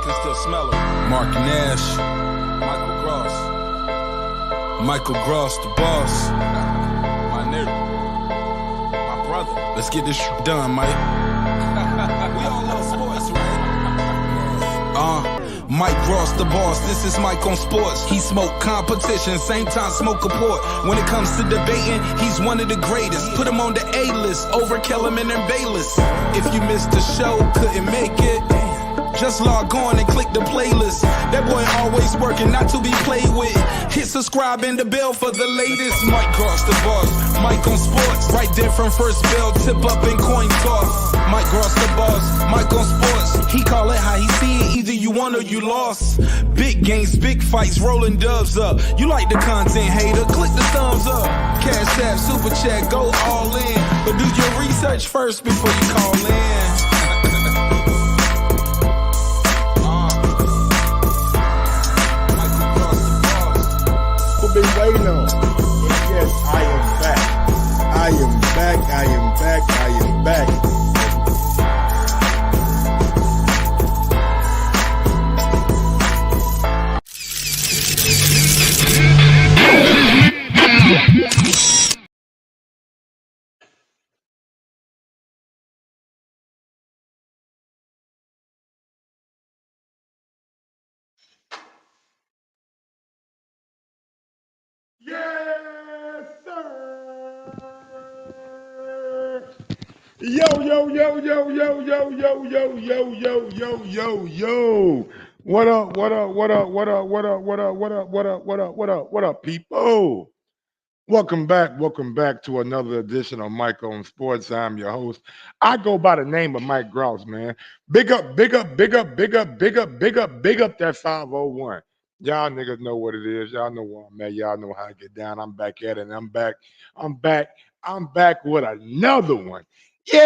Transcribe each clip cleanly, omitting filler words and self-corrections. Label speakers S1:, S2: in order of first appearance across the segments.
S1: can still smell it.
S2: Mark Nash,
S1: Michael Gross.
S2: Michael Gross, the boss.
S1: My nigga. My brother.
S2: Let's get this done, Mike.
S1: We all love sports, right?
S2: Mike Ross, the boss. This is Mike on sports. He smoke competition, same time smoke a port. When it comes to debating, he's one of the greatest. Put him on the A-list over Kellerman and Bayless. If you missed the show, couldn't make it, just log on and click the playlist. That boy always working, not to be played with. Hit subscribe and the bell for the latest. Mike Gross, the boss. Mike on sports. Right there from first bell, tip up and coin toss. Mike Gross, the boss. Mike on sports. He call it how he see it. Either you won or you lost. Big games, big fights, rolling dubs up. You like the content, hater? Click the thumbs up. Cash app, super chat, go all in. But do your research first before you call in.
S3: Been waiting on. And yes, I am back. I am back. I am back. I am back. Yes, sir. Yo, yo, yo, yo, yo, yo, yo, yo, yo, yo, yo, yo, yo. What up, what up, what up, what up, what up, what up, what up, what up, what up, what up, what up, people? Welcome back to another edition of Mike on Sports. I'm your host. I go by the name of Mike Grouse, man. Big up, big up, big up, big up, big up, big up, big up that 501. Y'all niggas know what it is. Y'all know where I'm at. Y'all know how I get down. I'm back at it. And I'm back with another one. Yeah!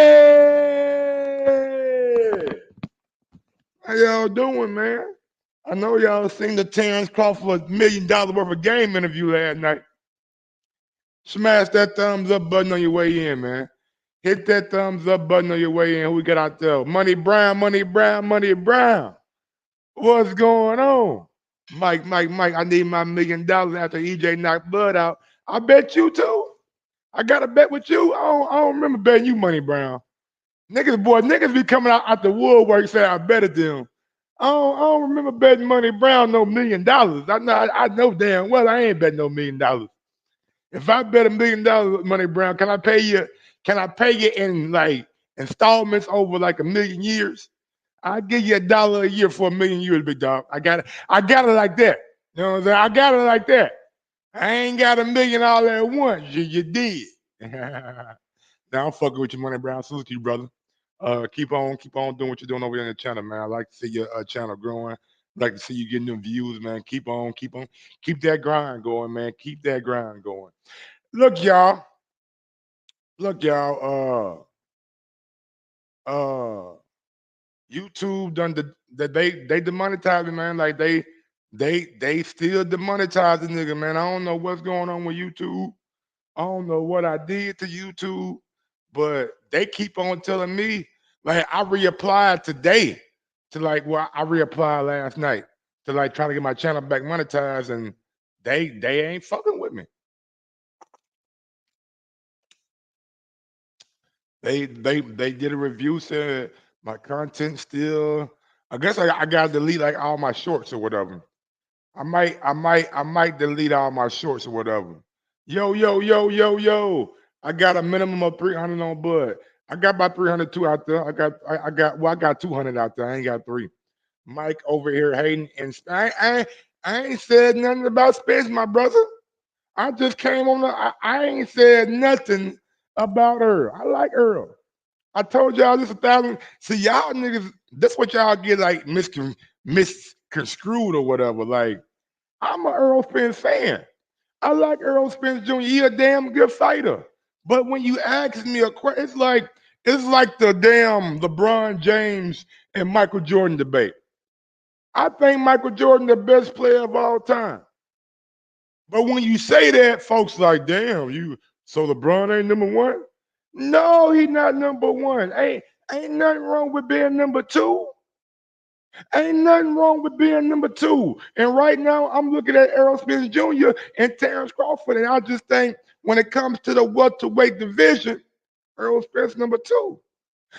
S3: How y'all doing, man? I know y'all seen the Terence Crawford $1 million worth of game interview last night. Smash that thumbs up button on your way in, man. Hit that thumbs up button on your way in. Who we got out there? Money Brown, Money Brown, Money Brown. What's going on? Mike, I need my $1 million after EJ knocked Bud out. I bet you too. I got to bet with you. I don't remember betting you, Money Brown. Niggas be coming out the woodwork saying I betted them. I don't remember betting Money Brown no $1 million. I know damn well I ain't betting no $1 million. If I bet $1 million, Money Brown, can I pay you in like installments over like 1 million years? I'll give you $1 a year for 1 million years, big dog. I got it like that. You know what I'm saying? I got it like that. I ain't got $1 million all at once. You did. Now I'm fucking with you, Money Brown. Salute to you, brother. Keep on doing what you're doing over here in the channel, man. I like to see your channel growing. I like to see you getting them views, man. Keep that grind going, man. Keep that grind going. Look, y'all. YouTube done they demonetized me, man. Like they still demonetize the nigga, man. I don't know what's going on with YouTube. I don't know what I did to YouTube, but they keep on telling me, like, I reapplied today to I reapplied last night to like trying to get my channel back monetized, and they ain't fucking with me. They did a review, said my content still. I guess I gotta delete like all my shorts or whatever. I might delete all my shorts or whatever. Yo. I got a minimum of 300 on Bud. I got about 302 out there. I got 200 out there. I ain't got 3. Mike over here hating, and I ain't said nothing about Spence, my brother. I just came on I ain't said nothing about Earl. I like Earl. I told y'all this 1,000. See, y'all niggas, that's what y'all get like misconstrued or whatever. Like, I'm an Earl Spence fan. I like Earl Spence Jr. He a damn good fighter. But when you ask me a question, it's like the damn LeBron James and Michael Jordan debate. I think Michael Jordan the best player of all time. But when you say that, folks like, damn, so LeBron ain't number 1? No, he not number 1. Ain't nothing wrong with being number 2. Ain't nothing wrong with being number two. And right now, I'm looking at Errol Spence Jr. and Terence Crawford, and I just think when it comes to the welterweight division, Errol Spence number two.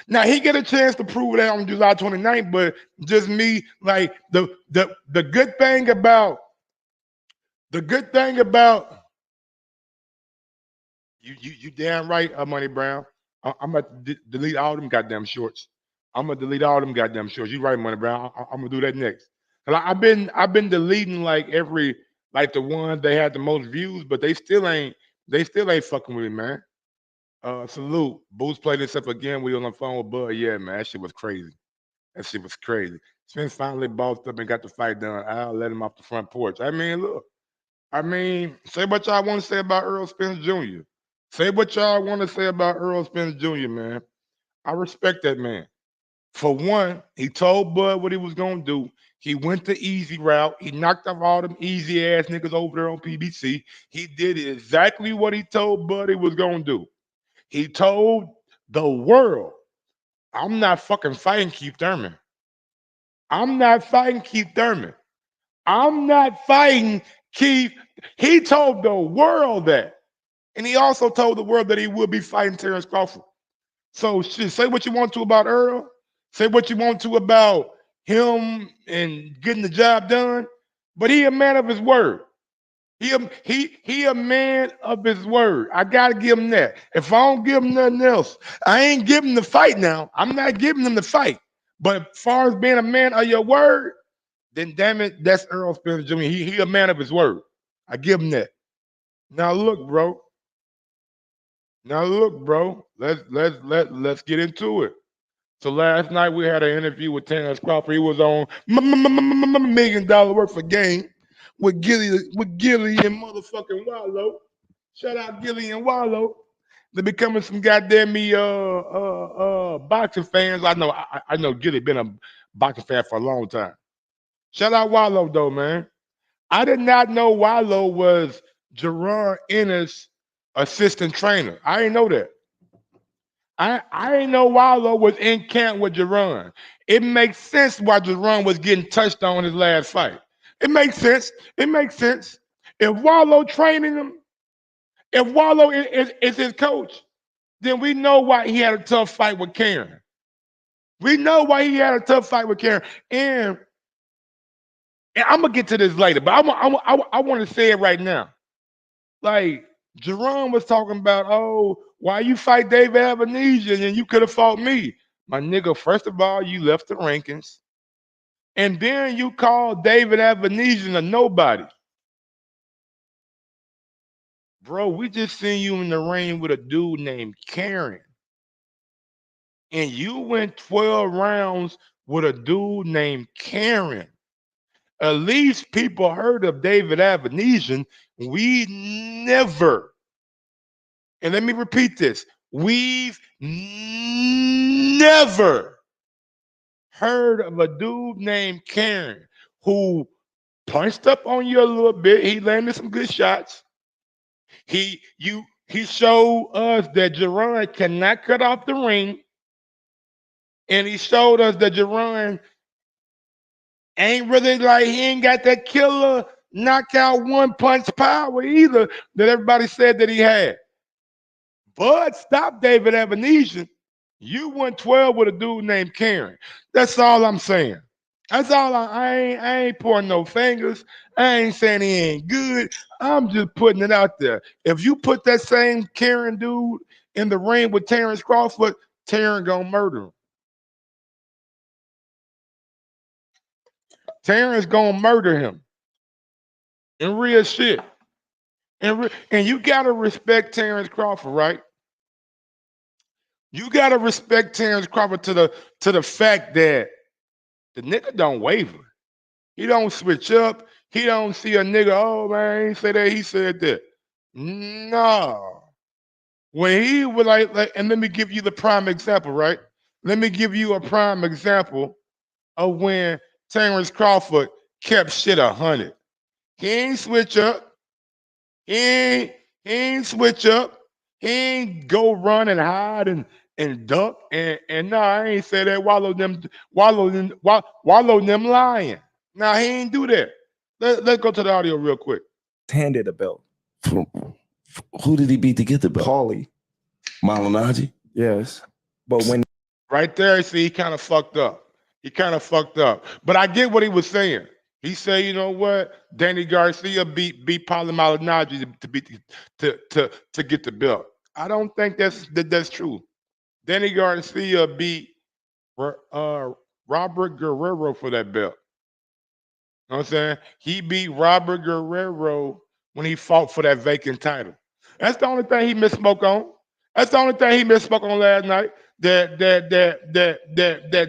S3: Now he get a chance to prove that on July 29th, but just me, like the good thing about you damn right, Money Brown. I'm about to delete all them goddamn shorts. I'm gonna delete all them goddamn shorts. You right, Money Brown. I'm gonna do that next. And I've been deleting like every like the ones they had the most views, but they still ain't fucking with me, man. Salute. Boots played this up again. We on the phone with Bud. Yeah, man, that shit was crazy. That shit was crazy. Spence finally bossed up and got the fight done. I'll let him off the front porch. I mean, look. I mean, say what y'all want to say about Earl Spence Jr. Say what y'all want to say about Earl Spence Jr., man. I respect that man. For one, he told Bud what he was gonna do. He went the easy route. He knocked off all them easy ass niggas over there on PBC. He did exactly what he told Bud he was gonna do. He told the world, I'm not fucking fighting Keith Thurman. I'm not fighting Keith Thurman. I'm not fighting Keith. He told the world that. And he also told the world that he would be fighting Terence Crawford. So shit, say what you want to about Earl. Say what you want to about him and getting the job done. But he a man of his word. He a man of his word. I gotta give him that. If I don't give him nothing else, I ain't giving him the fight now. I'm not giving him the fight. But as far as being a man of your word, then damn it, that's Earl Spence Jr. He a man of his word. I give him that. Now look, bro. Now look, bro. Let's get into it. So last night we had an interview with Terence Crawford. He was on $1 million worth of game with Gilly and motherfucking Wallow. Shout out Gilly and Wallow. They're becoming some goddamn me boxing fans. I know Gilly been a boxing fan for a long time. Shout out Wallow though, man. I did not know Wallow was Jerron Ennis' assistant trainer. I didn't know that. I didn't know Wallow was in camp with Jerron. It makes sense why Jerron was getting touched on his last fight. It makes sense. It makes sense. If Wallow training him, if Wallow is his coach, then we know why he had a tough fight with Karen. We know why he had a tough fight with Karen. And I'm gonna get to this later, but I want to say it right now. Like Jerome was talking about, oh, why you fight David Ebenezer and you could have fought me, my nigga. First of all, you left the rankings, and then you called David Ebenezer a nobody, bro. We just seen you in the ring with a dude named Karen, and you went 12 rounds with a dude named Karen. At least people heard of David Ebenezer. We never, and let me repeat this, we've never heard of a dude named Karen who punched up on you a little bit. He landed some good shots. He showed us that Jerron cannot cut off the ring. And he showed us that Jerron ain't really like, he ain't got that killer knockout one punch power either that everybody said that he had. But stop David Ebenezer. You went 12 with a dude named Karen. That's all I'm saying. That's all I ain't pointing no fingers. I ain't saying he ain't good. I'm just putting it out there. If you put that same Karen dude in the ring with Terence Crawford, Terence gonna murder him. Terence gonna murder him. In real shit. And you gotta respect Terence Crawford, right? You gotta respect Terence Crawford to the fact that the nigga don't waver. He don't switch up. He don't see a nigga, oh man, he said that, he said that. No. When he was like, and let me give you the prime example, right? Let me give you a prime example of when Terence Crawford kept shit 100. He ain't switch up. He ain't switch up. He ain't go run and hide and duck and nah, I ain't say that. Wallow them lying. Nah, he ain't do that. Let's go to the audio real quick.
S4: Handed a belt.
S5: From, who did he beat to get the belt?
S4: Paulie.
S5: Malinaji?
S4: Yes. But when
S3: Right there, see, he kind of fucked up. He kind of fucked up. But I get what he was saying. He said, you know what? Danny Garcia beat Paulie Malignaggi to get the belt. I don't think that's true. Danny Garcia beat Robert Guerrero for that belt. You know what I'm saying? He beat Robert Guerrero when he fought for that vacant title. That's the only thing he misspoke on. That's the only thing he misspoke on last night. That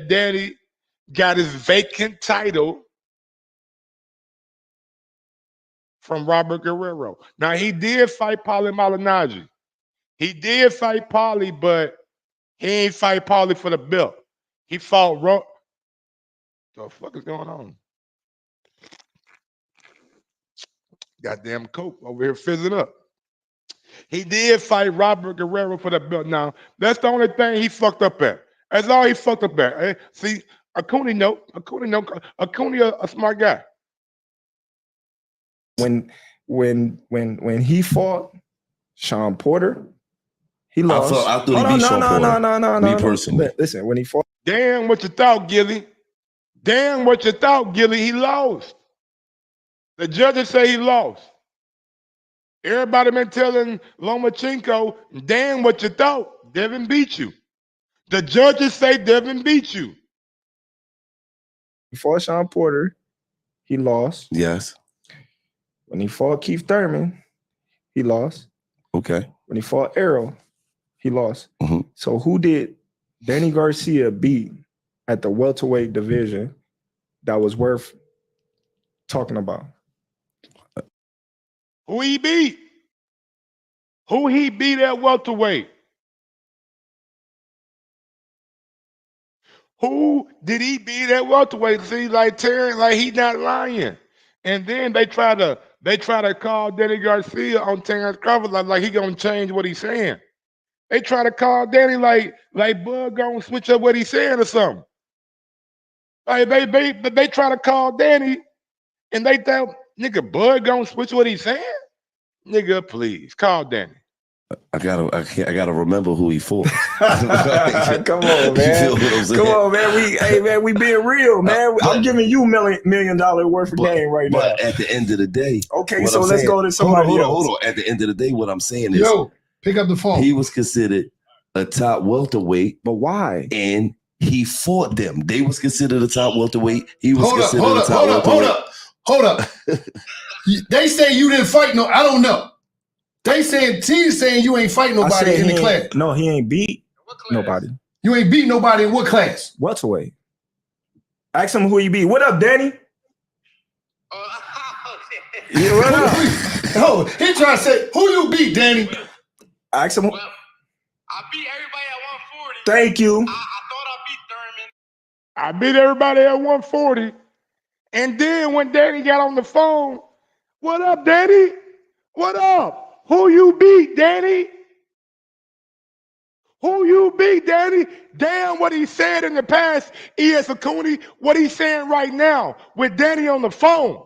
S3: Danny got his vacant title from Robert Guerrero. Now he did fight Paulie Malignaggi. He did fight Paulie, but he ain't fight Paulie for the belt. He fought the fuck is going on? Goddamn Coke over here fizzing up. He did fight Robert Guerrero for the belt. Now, that's the only thing he fucked up at. That's all he fucked up at. See, Acuna, a smart guy.
S4: when he fought Sean Porter, he lost.
S5: I thought he beat Sean Porter.
S4: No.
S5: Me personally.
S4: Listen, when he fought,
S3: Damn what you thought, Gilly. Damn what you thought, Gilly. He lost. The judges say he lost. Everybody been telling Lomachenko, damn what you thought. Devin beat you. The judges say Devin beat you.
S4: he fought Sean Porter, he lost.
S5: Yes.
S4: When he fought Keith Thurman, he lost.
S5: Okay.
S4: When he fought Errol, he lost.
S5: Mm-hmm.
S4: So who did Danny Garcia beat at the welterweight division that was worth talking about?
S3: Who he beat? Who he beat at welterweight? Who did he beat at welterweight? See, like Terence, like he not lying. And then they try to call Danny Garcia on Terence Crawford like he gonna change what he's saying. They try to call Danny like Bud gonna switch up what he's saying or something. Like they try to call Danny and they thought nigga Bud gonna switch what he's saying. Nigga, please call Danny.
S5: I gotta remember who he fought.
S4: Come on, man.
S5: You feel what I'm saying?
S4: Come on, man. We being real, man. I'm giving you $1 million worth of game right now.
S5: But at the end of the day,
S4: okay, so let's go to somebody else.
S5: Hold on. At the end of the day, what I'm saying is,
S6: pick up the phone.
S5: He was considered a top welterweight,
S4: but why?
S5: And he fought them. They was considered a top welterweight. He was considered a top welterweight.
S6: Hold up. They say you didn't fight no. I don't know. They saying T's saying you ain't fight nobody in the class.
S4: No, he ain't beat nobody.
S6: You ain't beat nobody in what class?
S4: Welterweight. Ask him who he beat. What up, Danny? Yeah, what up?
S6: Oh, he trying to say who you beat, Danny.
S4: Ask him.
S7: Well, I beat everybody at 140.
S4: Thank you.
S7: I thought I beat Thurman.
S3: I beat everybody at 140. And then when Danny got on the phone, what up, Danny? What up? Who you beat, Danny? Who you beat, Danny? Damn what he said in the past, E.S. Acuna, what he's saying right now with Danny on the phone.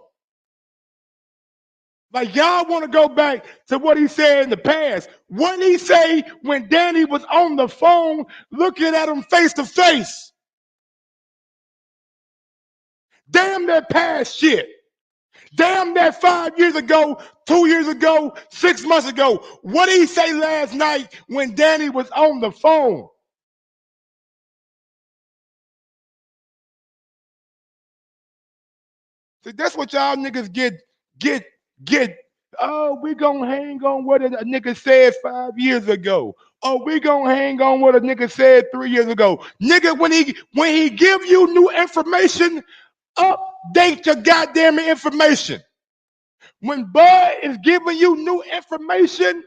S3: Like y'all want to go back to what he said in the past. What did he say when Danny was on the phone looking at him face to face? Damn that past shit. Damn that 5 years ago, 2 years ago, 6 months ago. What did he say last night when Danny was on the phone? See, that's what y'all niggas get. Oh, we gonna hang on what a nigga said 5 years ago. Oh, we gonna hang on what a nigga said 3 years ago. Nigga, when he give you new information, update your goddamn information. When Bud is giving you new information,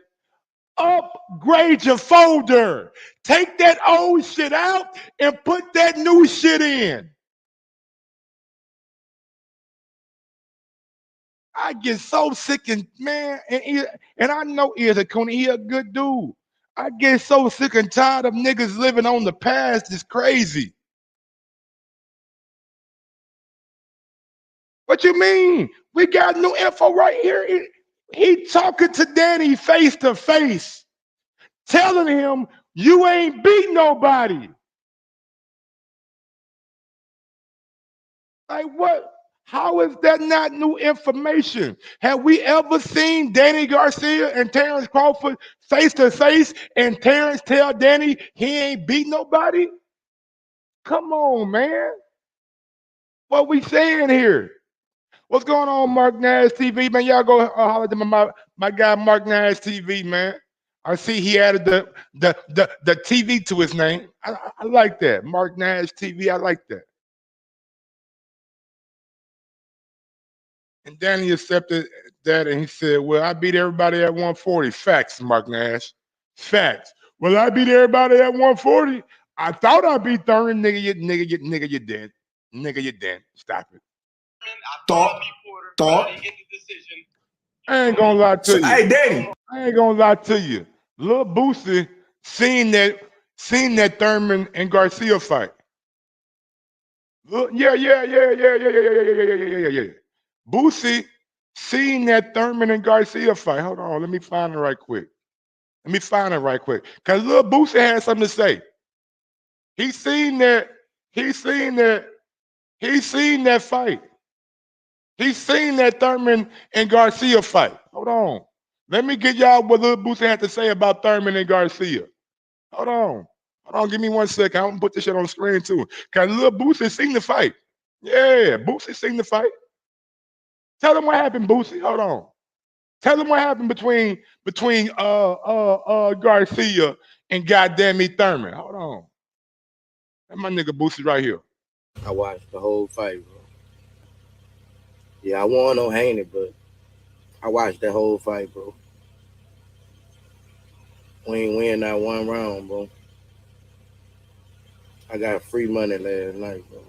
S3: upgrade your folder. Take that old shit out and put that new shit in. I get so sick and man, and I know E.S. Acuna, he a good dude. I get so sick and tired of niggas living on the past. It's crazy. What you mean? We got new info right here. He talking to Danny face to face, telling him you ain't beat nobody. Like what? How is that not new information? Have we ever seen Danny Garcia and Terence Crawford face to face and Terence tell Danny he ain't beat nobody? Come on, man. What we saying here? What's going on, Mark Nash TV, man? Y'all go holler at my guy Mark Nash TV, man. I see he added the TV to his name. I like that. Mark Nash TV, I like that. And Danny accepted that and he said, well, I beat everybody at 140. Facts, Mark Nash. Facts. Well, I beat everybody at 140. I thought I beat Thurman. Nigga, you did. Nigga, you did. Stop it.
S7: Thought.
S3: I ain't gonna lie to you.
S4: Hey, Danny.
S3: I ain't gonna lie to you. Lil Boosie seen that Thurman and Garcia fight. Yeah. Boosie seen that Thurman and Garcia fight. Hold on, let me find it right quick. Cause Lil Boosie had something to say. He seen that fight. He seen that Thurman and Garcia fight. Hold on. Let me get y'all what Lil Boosie had to say about Thurman and Garcia. Hold on, give me 1 second. I'm gonna put this shit on the screen too. Cause Lil Boosie seen the fight. Yeah, Boosie seen the fight. Tell them what happened, Boosie. Hold on. Tell them what happened between Garcia and goddamn me Thurman. Hold on. That's my nigga Boosie right here.
S8: I watched the whole fight, bro. Yeah, I won on Haney, but I watched that whole fight, bro. We ain't win that one round, bro. I got free money last night, bro.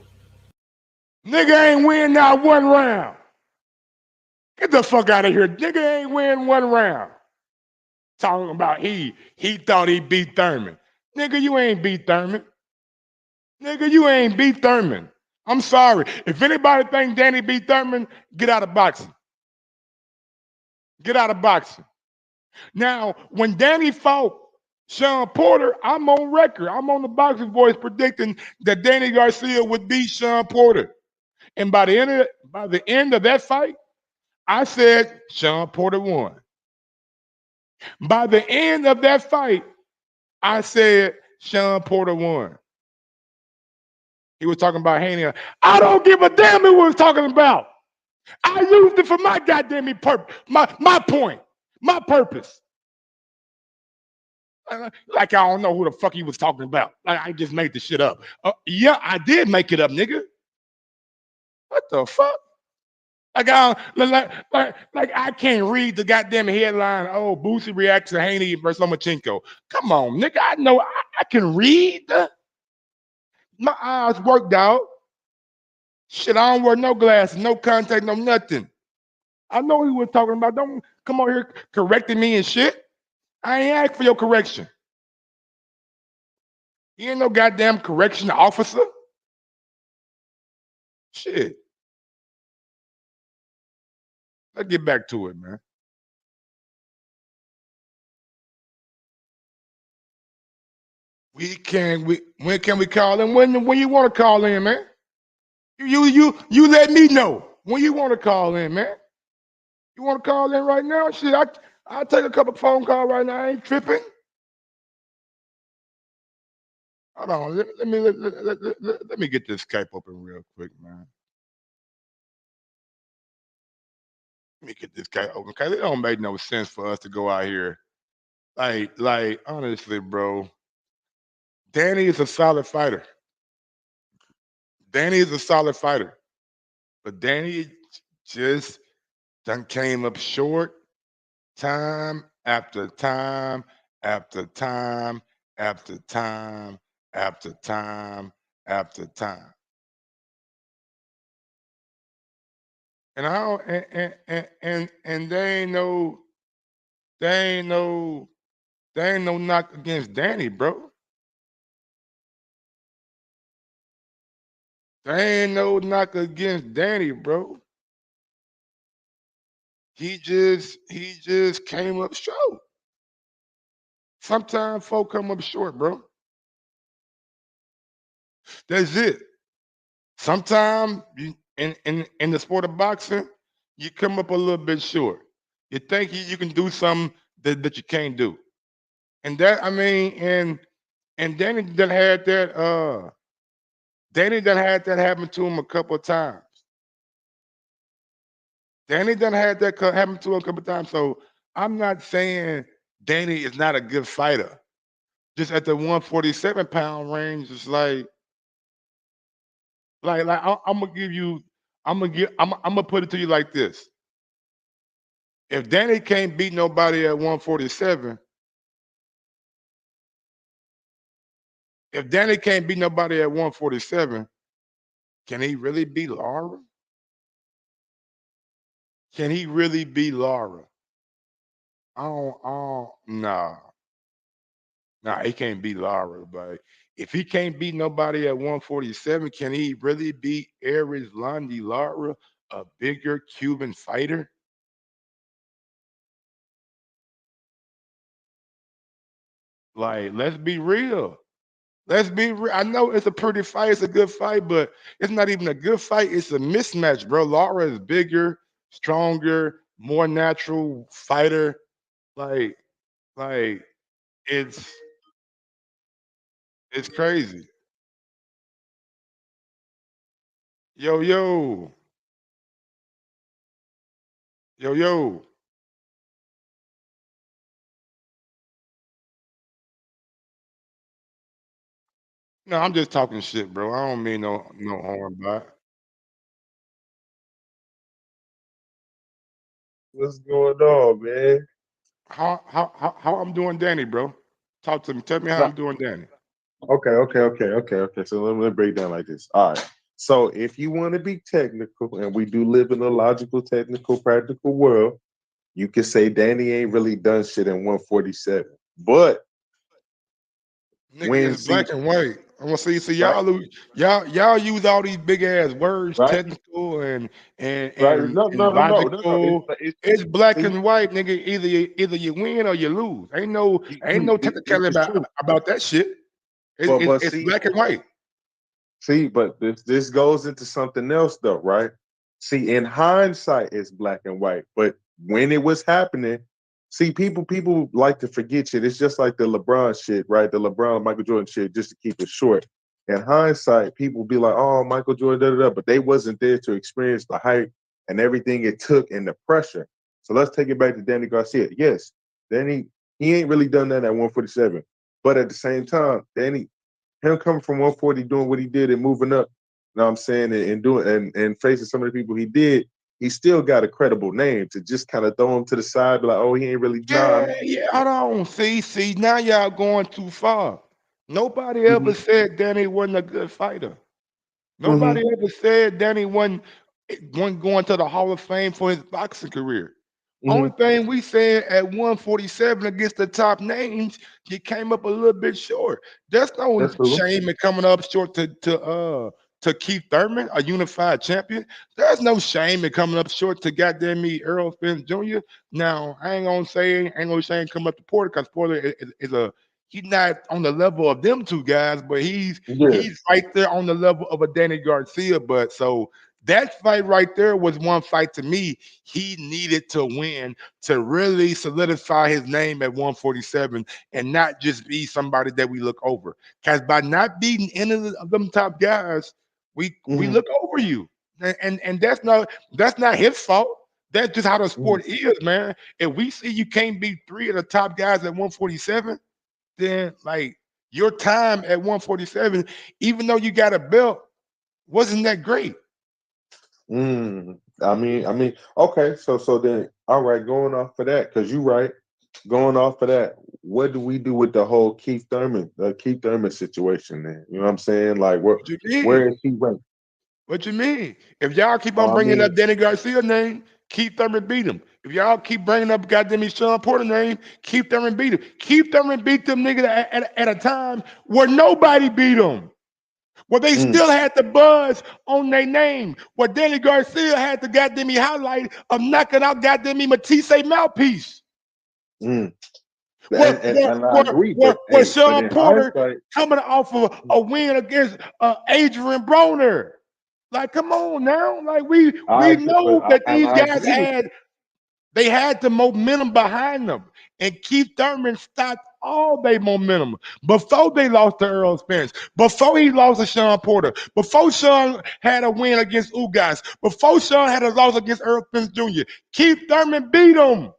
S3: Nigga ain't win not one round. Get the fuck out of here. Nigga ain't win one round. Talking about he thought he beat Thurman. Nigga, you ain't beat Thurman. Nigga, you ain't beat Thurman. I'm sorry. If anybody think Danny beat Thurman, get out of boxing. Get out of boxing. Now, when Danny fought Sean Porter, I'm on record. I'm on the Boxing Voice predicting that Danny Garcia would beat Sean Porter. And by the end of that fight, I said Sean Porter won. By the end of that fight, I said Sean Porter won. He was talking about Haney. I don't give a damn what he was talking about. I used it for my goddamn purpose, my point, my purpose. Like I don't know who the fuck he was talking about. Like I just made the shit up. Yeah, I did make it up, nigga. What the fuck? Like I can't read the goddamn headline. Oh, Boosie reacts to Haney versus Lomachenko. Come on, nigga. I know I can read. My eyes work, dog. Shit, I don't wear no glasses, no contact, no nothing. I know he was talking about. Don't come over here correcting me and shit. I ain't asked for your correction. You ain't no goddamn correction officer. Shit. Let's get back to it, man. When can we call in? When you want to call in, man? You let me know when you want to call in, man. You want to call in right now? Shit, I'll take a couple phone calls right now. I ain't tripping. Hold on. Let me get this Skype open real quick, man. Let me get this Skype open. Cause it don't make no sense for us to go out here. Like honestly, bro. Danny is a solid fighter. Danny is a solid fighter. But Danny just done came up short time after time after time after time after time after time. And I don't and they ain't no There ain't no knock against Danny, bro. There ain't no knock against Danny, bro. He just came up short. Sometimes folk come up short, bro. That's it. Sometimes in the sport of boxing, you come up a little bit short. You think you can do something that you can't do. And that I mean, and Danny done had that Danny done had that happen to him a couple of times. Danny done had that happen to him a couple of times. So I'm not saying Danny is not a good fighter. Just at the 147-pound range, it's like I'm gonna give you, I'm gonna put it to you like this. If Danny can't beat nobody at 147, if Danny can't beat nobody at 147, can he really beat Lara? Can he really beat Lara? Nah. Nah, he can't beat Lara, but if he can't beat nobody at 147, can he really beat Erislandy Lara, a bigger Cuban fighter? Like, let's be real. Let's be real. I know it's a pretty fight, it's a good fight, but it's not even a good fight. It's a mismatch, bro. Lara is bigger, stronger, more natural fighter. Like, like it's it's crazy. Yo, yo, yo, yo. No, I'm just talking shit, bro. I don't mean no harm by it.
S9: What's going on, man?
S3: How I'm doing, Danny, bro? Talk to me. Tell me how
S9: Nah,
S3: I'm doing, Danny.
S9: okay. So let me break down like this. All right. So if you want to be technical, and we do live in a logical, technical, practical world, you can say Danny ain't really done shit in 147. But
S3: Nigga,
S9: when
S3: it's
S9: see
S3: black and white. I want to see
S9: right,
S3: y'all use all these big ass words,
S9: right,
S3: technical and
S9: right.
S3: and
S9: No,
S3: and
S9: no, no, no, no, no.
S3: logical.
S9: It's
S3: It's black
S9: see,
S3: and white, nigga. Either you win or you lose. Ain't no
S9: this
S3: technicality
S9: is true.
S3: about that shit.
S9: But
S3: It's
S9: see,
S3: black and white.
S9: See, but this goes into something else though, right? See, in hindsight, it's black and white, but when it was happening, see, people like to forget shit. It's just like the LeBron shit, right? The LeBron Michael Jordan shit, just to keep it short. In hindsight, people be like, "Oh, Michael Jordan, da da da," but they wasn't there to experience the hype and everything it took and the pressure. So let's take it back to Danny Garcia. Yes, Danny, he ain't really done that at 147, but at the same time, Danny, him coming from 140, doing what he did and moving up, you know what I'm saying, and doing and facing some of the people he did, he still got a credible name to just kind of throw him to the side, be like, oh, he ain't really nah.
S3: Yeah. Hold on. See. Now y'all going too far. Nobody
S9: Mm-hmm,
S3: ever said Danny wasn't a good fighter.
S9: mm-hmm,
S3: Nobody ever said Danny wasn't going to the Hall of Fame for his boxing career.
S9: mm-hmm.
S3: Only thing we said at 147 against the top names, he came up a little bit short. There's no
S9: That's cool.
S3: shame in coming up short to Keith Thurman, a unified champion. There's no shame in coming up short to goddamn me Earl Spence Jr. Now I ain't gonna say coming up to Porter because Porter is a he's not on the level of them two guys, but
S9: Yeah.
S3: he's right there on the level of a Danny Garcia. But so that fight right there was one fight to me he needed to win to really solidify his name at 147 and not just be somebody that we look over. Because by not beating any of them top guys, we
S9: Mm-hmm,
S3: look over you. And that's not his fault. That's just how the
S9: mm-hmm,
S3: sport is, man. If we see you can't beat three of the top guys at 147, then like your time at 147, even though you got a belt, wasn't that great.
S9: mm. Okay, so then, all right, going off of that, because you right, going off of that, what do we do with the whole Keith Thurman situation then? You know what I'm saying? Like,
S3: What you
S9: where
S3: mean?
S9: is he ranked?
S3: What you mean? If y'all keep
S9: Oh,
S3: on
S9: I
S3: bringing
S9: mean,
S3: up Danny Garcia name, Keith Thurman beat him. If y'all keep bringing up goddamn Sean Porter name, Keith Thurman beat him. Keith Thurman beat them niggas at a time where nobody beat him. Well, they still had the buzz on their name. Well, Danny Garcia had the goddamn highlight of knocking out goddamn Matisse mouthpiece.
S9: And I agree, but
S3: Sean
S9: in
S3: Porter
S9: hindsight,
S3: coming off of a win against Adrian Broner. Like, come on now. Like, we know that these guys had the momentum behind them. And Keith Thurman stopped all their momentum before they lost to Earl Spence, before he lost to Sean Porter, before Sean had a win against Ugas, before Sean had a loss against Earl Spence Jr. Keith Thurman beat him.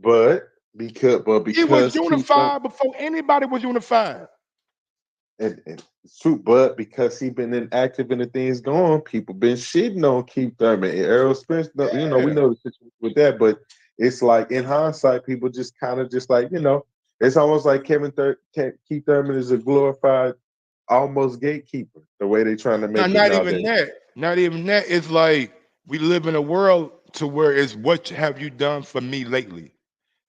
S9: but because
S3: He was
S9: Keith
S3: unified before anybody was unified.
S9: and it's true, but because he been inactive and the things going, people been shitting on Keith Thurman and Errol Spence. We know the situation with that, but it's like in hindsight, people just kind of just like, it's almost like Keith Thurman is a glorified almost gatekeeper, the way they trying to make it
S3: Not
S9: nowadays.
S3: even that. Not even that. It's like we live in a world to where it's what have you done for me lately?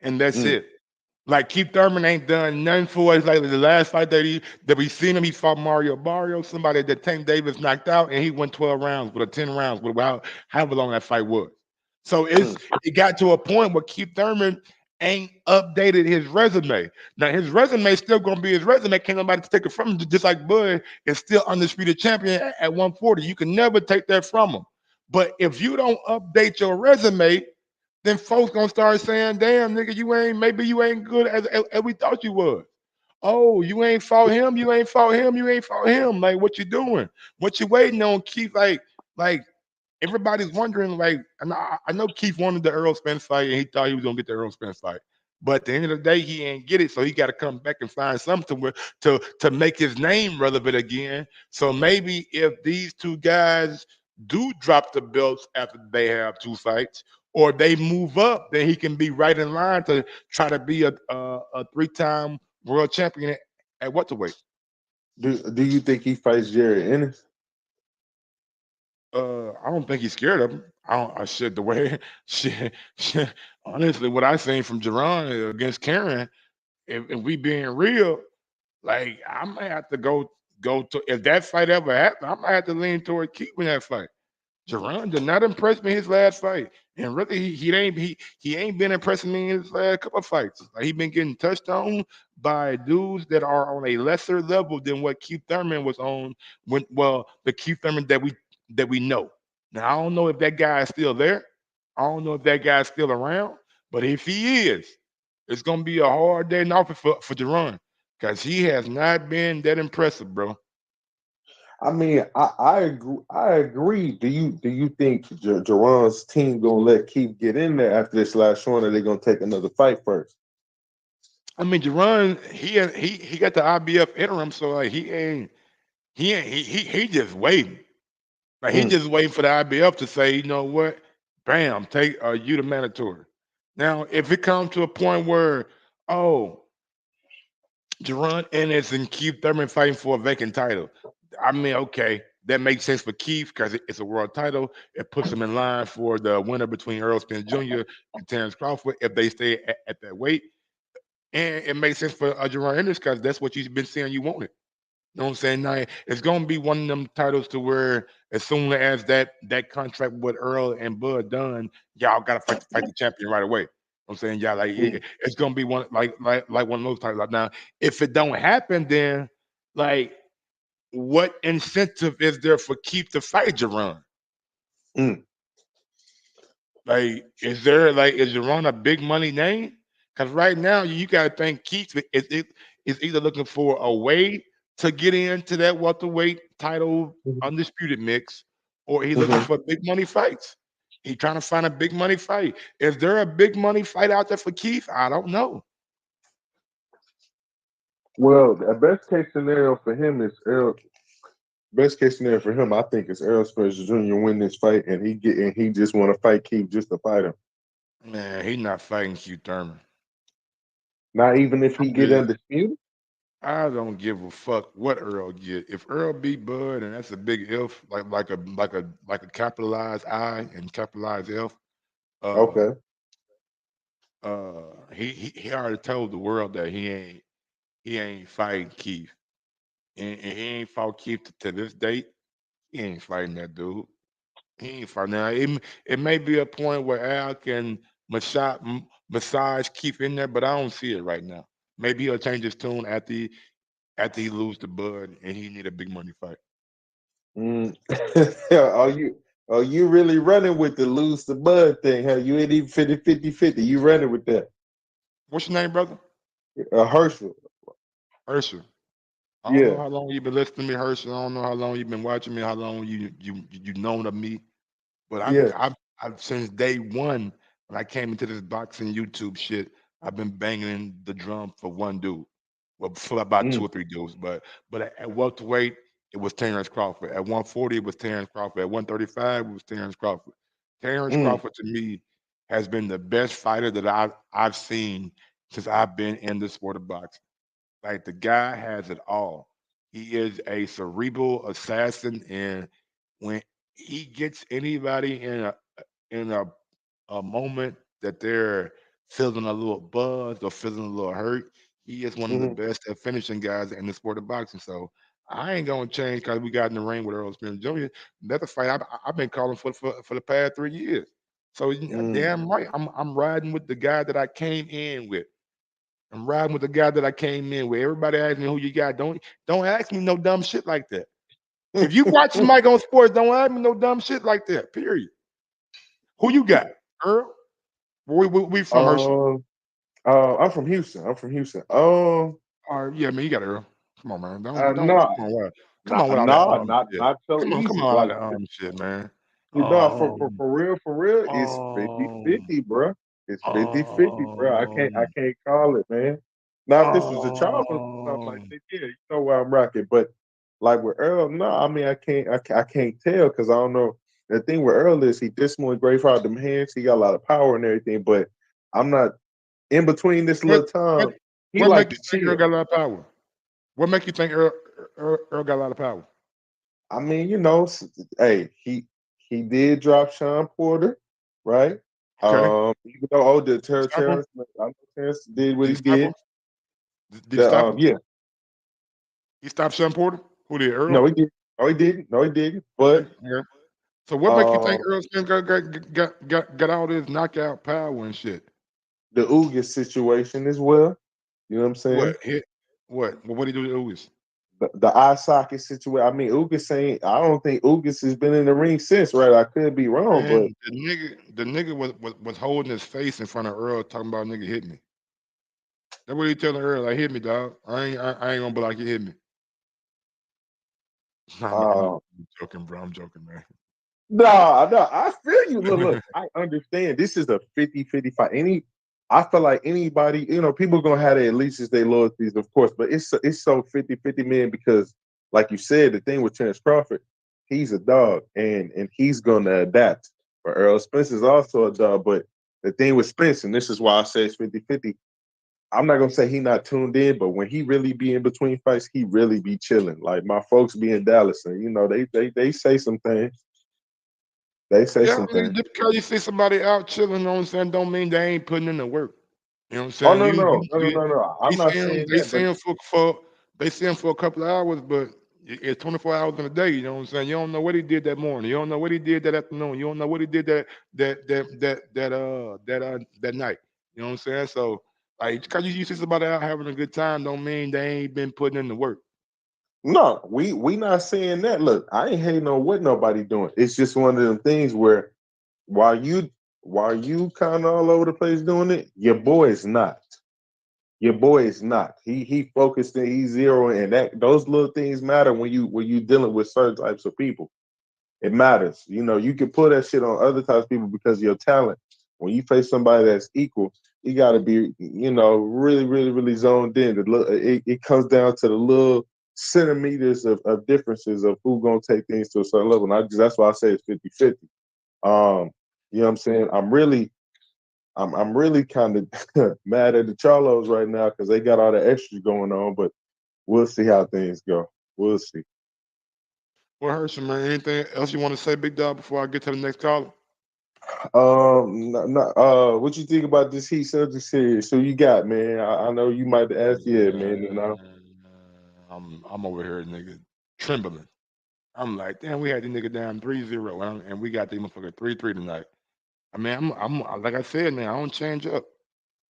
S3: And that's it. Like Keith Thurman ain't done nothing for us. Like the last fight that we seen him, he fought Mario Barrio, somebody that Tank Davis knocked out, and he won 12 rounds with 10 rounds, with however long that fight was. So it got to a point where Keith Thurman ain't updated his resume. Now his resume is still gonna be his resume. Can't nobody take it from him. Just like Bud is still undisputed champion at 140. You can never take that from him. But if you don't update your resume, then folks gonna start saying, "Damn, nigga, maybe you ain't good as we thought you was." Oh, you ain't fought him, you ain't fought him, you ain't fought him. Like, what you doing? What you waiting on, Keith? Like everybody's wondering. Like, and I know Keith wanted the Earl Spence fight, and he thought he was gonna get the Earl Spence fight. But at the end of the day, he ain't get it, so he got to come back and find something to make his name relevant again. So maybe if these two guys do drop the belts after they have two fights, or they move up, then he can be right in line to try to be a 3-time world champion at welterweight.
S9: Do you think he fights Jerry Ennis?
S3: I don't think he's scared of him. The way shit, honestly, what I seen from Jerron against Karen, if we being real, like I might have to go to, if that fight ever happened, I might have to lean toward keeping that fight. Jerron did not impress me his last fight, and really he ain't been impressing me in his last couple of fights. Like, he been getting touched on by dudes that are on a lesser level than what Keith Thurman was on. The Keith Thurman that we know. Now I don't know if that guy is still there. I don't know if that guy's still around. But if he is, it's gonna be a hard day in office for Jerron, because he has not been that impressive, bro.
S9: I mean, I agree. I agree. Do you think Jerron's team gonna let Keith get in there after this last showing, or they gonna take another fight first?
S3: I mean, Jerron, he got the IBF interim, so like he just waiting. Like, he just waiting for the IBF to say, you know what, bam, take you the mandatory. Now, if it comes to a point where, Jerron Ennis and Keith Thurman fighting for a vacant title, I mean, okay, that makes sense for Keith because it's a world title. It puts him in line for the winner between Earl Spence Jr. and Terence Crawford if they stay at that weight. And it makes sense for Jerron Ennis because that's what you've been saying you wanted. You know what I'm saying? Now, it's gonna be one of them titles to where as soon as that contract with Earl and Bud done, y'all gotta fight the champion right away. You know what I'm saying, y'all, like it's gonna be one like one of those titles. Now, if it don't happen, then like what incentive is there for Keith to fight Jerron? Like, is Jerron a big money name? Because right now you gotta think Keith is either looking for a way to get into that welterweight title undisputed mix, or he's looking for big money fights. He's trying to find a big money fight. Is there a big money fight out there for Keith? I don't know.
S9: Well, the best case scenario for him is Best case scenario for him, I think, is Errol Spence Jr. win this fight, and he just want to fight Keith just to fight him.
S3: Man, he's not fighting Keith Thurman.
S9: Not even if he get undisputed.
S3: I don't give a fuck what Earl get. If Earl beat Bud, and that's a big if, like a capitalized I and capitalized F. Uh,
S9: Okay.
S3: he already told the world that he ain't fighting Keith, and he ain't fought Keith to this date. He ain't fighting that dude. He ain't fighting now. It may be a point where Al can massage Keith in there, but I don't see it right now. Maybe he'll change his tune after he lose to Bud and he need a big money fight.
S9: Mm. Are you really running with the lose the bud thing? Huh? You ain't even 50-50-50. You running with that.
S3: What's your name, brother?
S9: Herschel.
S3: Herschel. I don't know
S9: Yeah.
S3: how long you've been listening to me, Herschel. I don't know how long you've been watching me, how long you known of me. But
S9: Yeah.
S3: I've since day one when I came into this boxing YouTube shit, I've been banging the drum for one dude. Well, for about two
S9: Mm,
S3: or three dudes, but at welterweight it was Terence Crawford. At 140 it was Terence Crawford. At 135 it was Terence Crawford. Terence
S9: mm,
S3: Crawford to me has been the best fighter that I've seen since I've been in the sport of boxing. Like the guy has it all. He is a cerebral assassin, and when he gets anybody in a moment that they're feeling a little buzz or feeling a little hurt, he is one of the
S9: mm.
S3: best at finishing guys in the sport of boxing. So I ain't gonna change because we got in the ring with Earl Spence Jr. That's a fight I've been calling for the past 3 years. So
S9: Mm.
S3: damn right, I'm riding with the guy that I came in with. I'm riding with the guy that I came in with. Everybody asks me who you got. Don't ask me no dumb shit like that. If you watch Mike on sports, don't ask me no dumb shit like that. Period. Who you got, Earl? We from Hershey.
S9: um, I'm from Houston. I'm from Houston.
S3: Yeah, man, you got Earl. Come on, man. Don't
S9: No,
S3: come on with all that
S9: not
S3: shit.
S9: so
S3: Come
S9: easy.
S3: on with all
S9: Like,
S3: that shit, man.
S9: for real, it's
S3: Um,
S9: 50-50, bro. It's 50-50, bro. I
S3: um,
S9: can't call it, man. Now, if this was a child or something like
S3: um,
S9: that, yeah, you know where I'm rocking. But like with Earl, no, I mean, I can't tell because I don't know. The thing with Earl is he dismal and great out them hands. He got a lot of power and everything, but I'm not in between this
S3: what
S9: little
S3: what
S9: time. He
S3: what
S9: like
S3: make you
S9: to
S3: think Earl
S9: chill.
S3: got a lot of power? What make you think Earl got a lot of power?
S9: I mean, hey, he did drop Sean Porter, right?
S3: Okay.
S9: Even though
S3: Did he stop him?
S9: Terrence, I know Terrence did what
S3: Did he
S9: he
S3: stop him?
S9: did.
S3: Did he stop him?
S9: Yeah,
S3: He stopped Sean Porter? Who did Earl?
S9: no, he did. No, he didn't. No, he didn't.
S3: Okay.
S9: But
S3: Okay. So what make you
S9: um,
S3: think Earl Spence got all this knockout power and shit?
S9: the Ugas situation as well. You know what I'm
S3: What
S9: saying?
S3: hit? What he do to Lewis?
S9: The eye socket situation. I mean, Ugas saying I don't think Ugas has been in the ring since, right? I could be wrong, but
S3: Man, the nigga was holding his face in front of Earl, talking about nigga hit me. That's what he telling Earl, like hit me, dog. I ain't gonna be like you hit me. I'm
S9: uh,
S3: joking, bro. I'm joking, man.
S9: no, I feel you. Look, I understand. This is a 50-50 fight. I feel like anybody, people gonna have their at least their loyalties, of course, but it's so 50-50, man, because like you said, the thing with Terence Crawford, he's a dog and he's gonna adapt. But Earl Spence is also a dog. But the thing with Spence, and this is why I say it's 50-50, I'm not gonna say he not tuned in, but when he really be in between fights, he really be chilling. Like my folks be in Dallas, and they say some things. They say
S3: Yeah,
S9: some
S3: I mean,
S9: things.
S3: just because you see somebody out chilling, you know what I'm saying, don't mean they ain't putting in the work. You know what I'm
S9: Oh
S3: saying?
S9: no, no, no, no, no, no.
S3: They
S9: I'm not
S3: see him,
S9: saying that, but
S3: they see him for a couple of hours, but it's 24 hours in a day. You know what I'm saying? You don't know what he did that morning. You don't know what he did that afternoon. You don't know what he did that night. You know what I'm saying? So like, because you see somebody out having a good time, don't mean they ain't been putting in the work.
S9: no, we not saying that. Look, I ain't hating on what nobody doing. It's just one of them things where while you while you kind of all over the place doing it, your boy is not. Your boy is not. He focused and he's zeroing, and that those little things matter when you dealing with certain types of people. It matters. You can put that shit on other types of people because of your talent. When you face somebody that's equal, you got to be, really, really, really zoned in. It comes down to the little centimeters of differences of who gonna take things to a certain level. And that's why I say it's 50-50. You know what I'm saying? I'm really kind of mad at the Charlos right now because they got all the extras going on. But we'll see how things go. We'll see.
S3: Well, Herschel, man, anything else you want to say, big dog, before I get to the next caller?
S9: What you think about this Heat Celtics series? So you got, man. I know you might ask, yeah, man. You know,
S3: I'm over here, nigga, trembling. I'm like, damn, we had the nigga down 3-0, and we got the motherfucker 3-3 tonight. I mean, I'm like I said, man, I don't change up.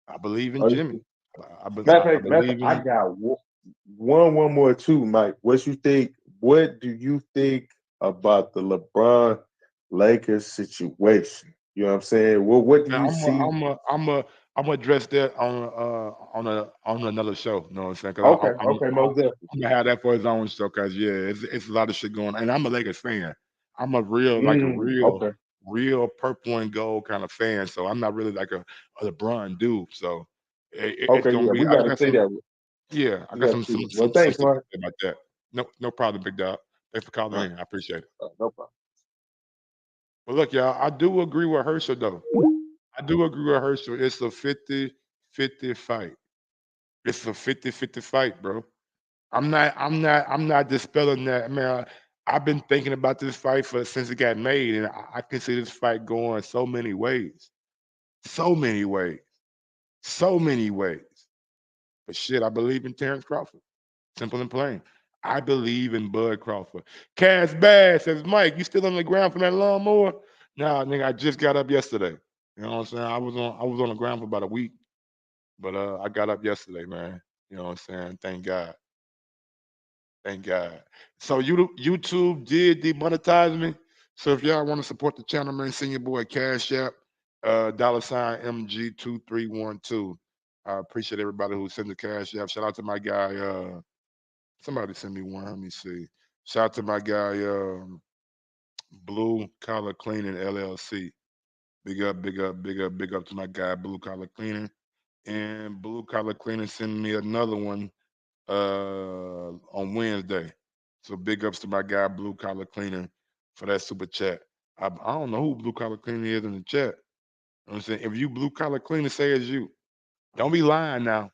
S3: I believe in Jimmy.
S9: matter
S3: I
S9: of fact,
S3: believe
S9: I
S3: in.
S9: got one more too, Mike. What you think? What do you think about the LeBron Lakers situation? You know what I'm saying? Well, what do
S3: Now,
S9: you see?
S3: I'm gonna address that on another show. You know what I'm saying? Because
S9: Okay, okay, most definitely.
S3: I'm gonna have that for his own show. Cause yeah, it's a lot of shit going on, and I'm a Lakers fan. I'm a real
S9: Okay,
S3: real purple and gold kind of fan. So I'm not really like a LeBron dude. So it's
S9: okay,
S3: gonna
S9: yeah,
S3: be.
S9: we
S3: I
S9: gotta
S3: got
S9: say
S3: some.
S9: that.
S3: Yeah, I
S9: We
S3: got
S9: gotta
S3: some
S9: see
S3: some
S9: that.
S3: some
S9: Well,
S3: some
S9: thanks,
S3: stuff to
S9: Mike.
S3: say about that. No problem, big dog. Thanks for calling
S9: All right,
S3: in. I appreciate it.
S9: no problem.
S3: But look, y'all, I do agree with Herschel though. I do agree with Herschel. It's a 50-50 fight. It's a 50-50 fight, bro. I'm not dispelling that. Man, I've been thinking about this fight since it got made, and I can see this fight going so many ways. So many ways. So many ways. But shit, I believe in Terence Crawford. Simple and plain. I believe in Bud Crawford. Cass Bass says, Mike, you still on the ground from that lawnmower? Nah, nigga, I just got up yesterday. You know what I'm saying? I was on the ground for about a week, but I got up yesterday, man. You know what I'm saying? Thank God. Thank God. So YouTube did demonetize me. So if y'all want to support the channel, man, send your boy Cash App, $MG2312. I appreciate everybody who sent the Cash App. Shout out to my guy. Somebody send me one. Let me see. Shout out to my guy, Blue Collar Cleaning LLC. Big up, big up, big up, big up to my guy, Blue Collar Cleaning. And Blue Collar Cleaning sent me another one on Wednesday. So big ups to my guy Blue Collar Cleaning for that super chat. I don't know who Blue Collar Cleaning is in the chat. You know what I'm saying? If you Blue Collar Cleaner, say it's you. Don't be lying now.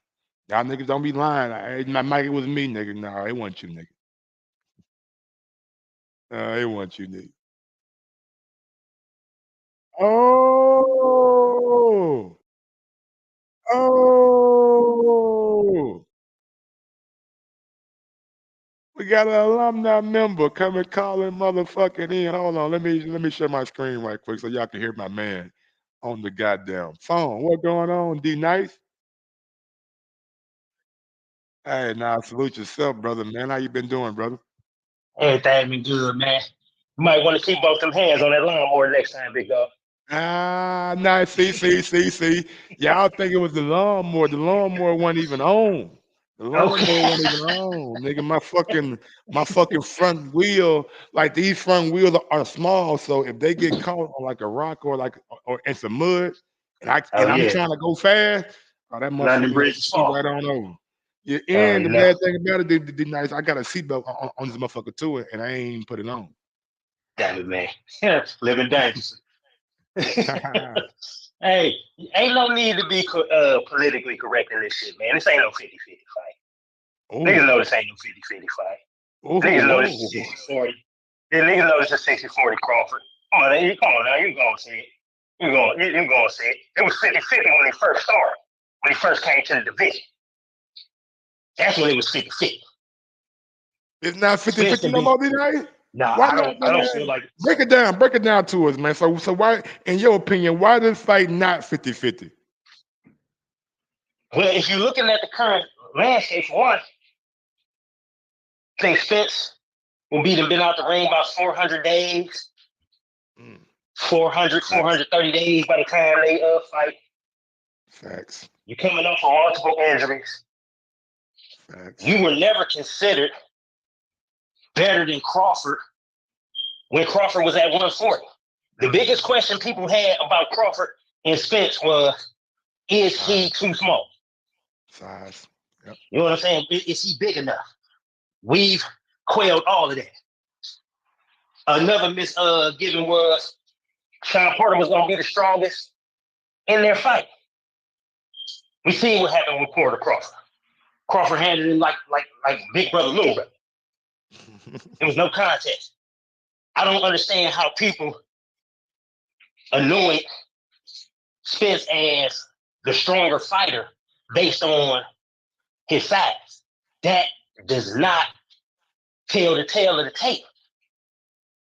S3: Y'all niggas don't be lying. My Mike, it was me, nigga. No, it wasn't you, nigga. It wasn't you, nigga. Oh, oh. We got an alumni member coming calling motherfucking in. Hold on, let me share my screen right quick so y'all can hear my man on the goddamn phone. What going on, D Nice? Hey, nah, salute yourself, brother, man. How you been doing, brother?
S10: Everything been good, man. You might want to keep both them hands on that lawnmower next time, big dog.
S3: Nice. See. Y'all think it was the lawnmower. The lawnmower wasn't even on. The lawnmower
S10: Okay.
S3: wasn't even on. Nigga, my fucking front wheel, like these front wheels are small. So if they get caught on like a rock or in some mud
S10: Oh
S3: and I'm
S10: yeah.
S3: trying to go fast, that
S10: London
S3: motherfucker gonna
S10: Bridge is
S3: see
S10: fall.
S3: right on over. Yeah,
S10: I
S3: and
S10: already
S3: the
S10: know.
S3: bad thing about it, the nice, I got a seatbelt on this motherfucker to it, and I ain't even put it on.
S10: Damn it, man. Living dangerously. Hey, ain't no need to be politically correct in this shit, man. This ain't no 50-50 fight.
S3: Oh,
S10: Niggas know this ain't no 50-50 fight. Niggas know this is
S3: oh.
S10: 60-40. Yeah, niggas know this is 60-40 Crawford. Come on now, you gonna see it. You gonna see it. It was 50-50 when they first started, when they first came to the division. That's when it was 50-50.
S3: It's not 50-50 no more, D-Nice?
S10: Nah,
S3: Why
S10: I
S3: not,
S10: don't feel
S3: man?
S10: like
S3: Break it down to us, man. So why, in your opinion, why this fight not 50-50?
S10: well, if you're looking at the current landscape, for one, I think Spence will been out the ring about 400 days, 430 days by the time they fight.
S3: Facts.
S10: You're coming off of multiple injuries.
S3: Facts.
S10: You were never considered better than Crawford when Crawford was at 140. The biggest question people had about Crawford and Spence was, is he too small?
S3: Size. Yep.
S10: You know what I'm saying? Is he big enough? We've quelled all of that. Another misgiven was Sean Porter was going to be the strongest in their fight. We seen what happened with Porter Crawford. Crawford handled him like big brother, little brother. There was no contest. I don't understand how people anoint Spence as the stronger fighter based on his size. That does not tell the tale of the tape.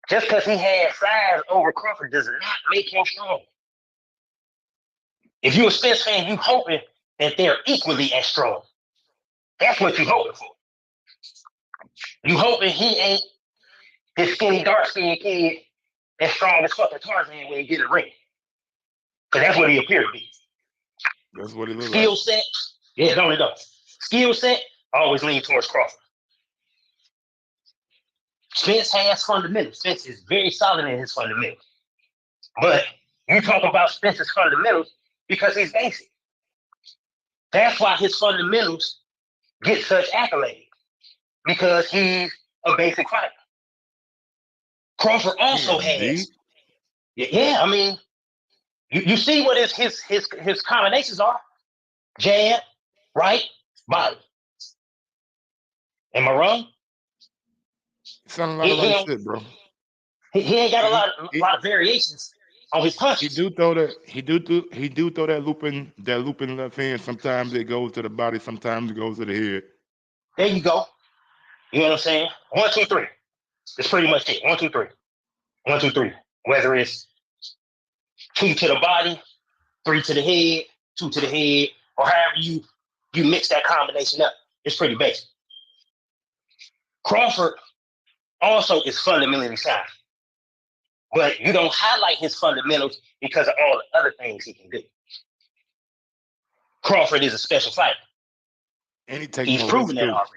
S10: Just because he had size over Crawford does not make him strong. If you're a Spence fan, you hoping that they're equally as strong. That's what you hoping for. You hoping he ain't this skinny, dark-skinned kid as strong as fucking Tarzan when he get a ring. Because that's what he appeared to be.
S3: That's what it looks
S10: Skill
S3: like.
S10: set, yeah, it only does. Skill set, always lean towards Crawford. Spence has fundamentals. Spence is very solid in his fundamentals. But you talk about Spence's fundamentals because he's basic. That's why his fundamentals get such accolades. Because he's a basic fighter. Crawford also has. Yeah, I mean, you see what his combinations are. Jab, right, body. Am I wrong?
S3: Sound a lot of right shit, bro.
S10: He ain't got a lot of variations on his punches.
S3: He do throw that looping left hand. Sometimes it goes to the body, sometimes it goes to the head.
S10: There you go. You know what I'm saying? 1, 2, 3. It's pretty much it. 1, 2, 3. 1, 2, 3. Whether it's 2 to the body, 3 to the head, 2 to the head, or however you mix that combination up. It's pretty basic. Crawford also is fundamentally sound. But you don't highlight his fundamentals because of all the other things he can do. Crawford is a special fighter.
S3: And
S10: he's proven that already.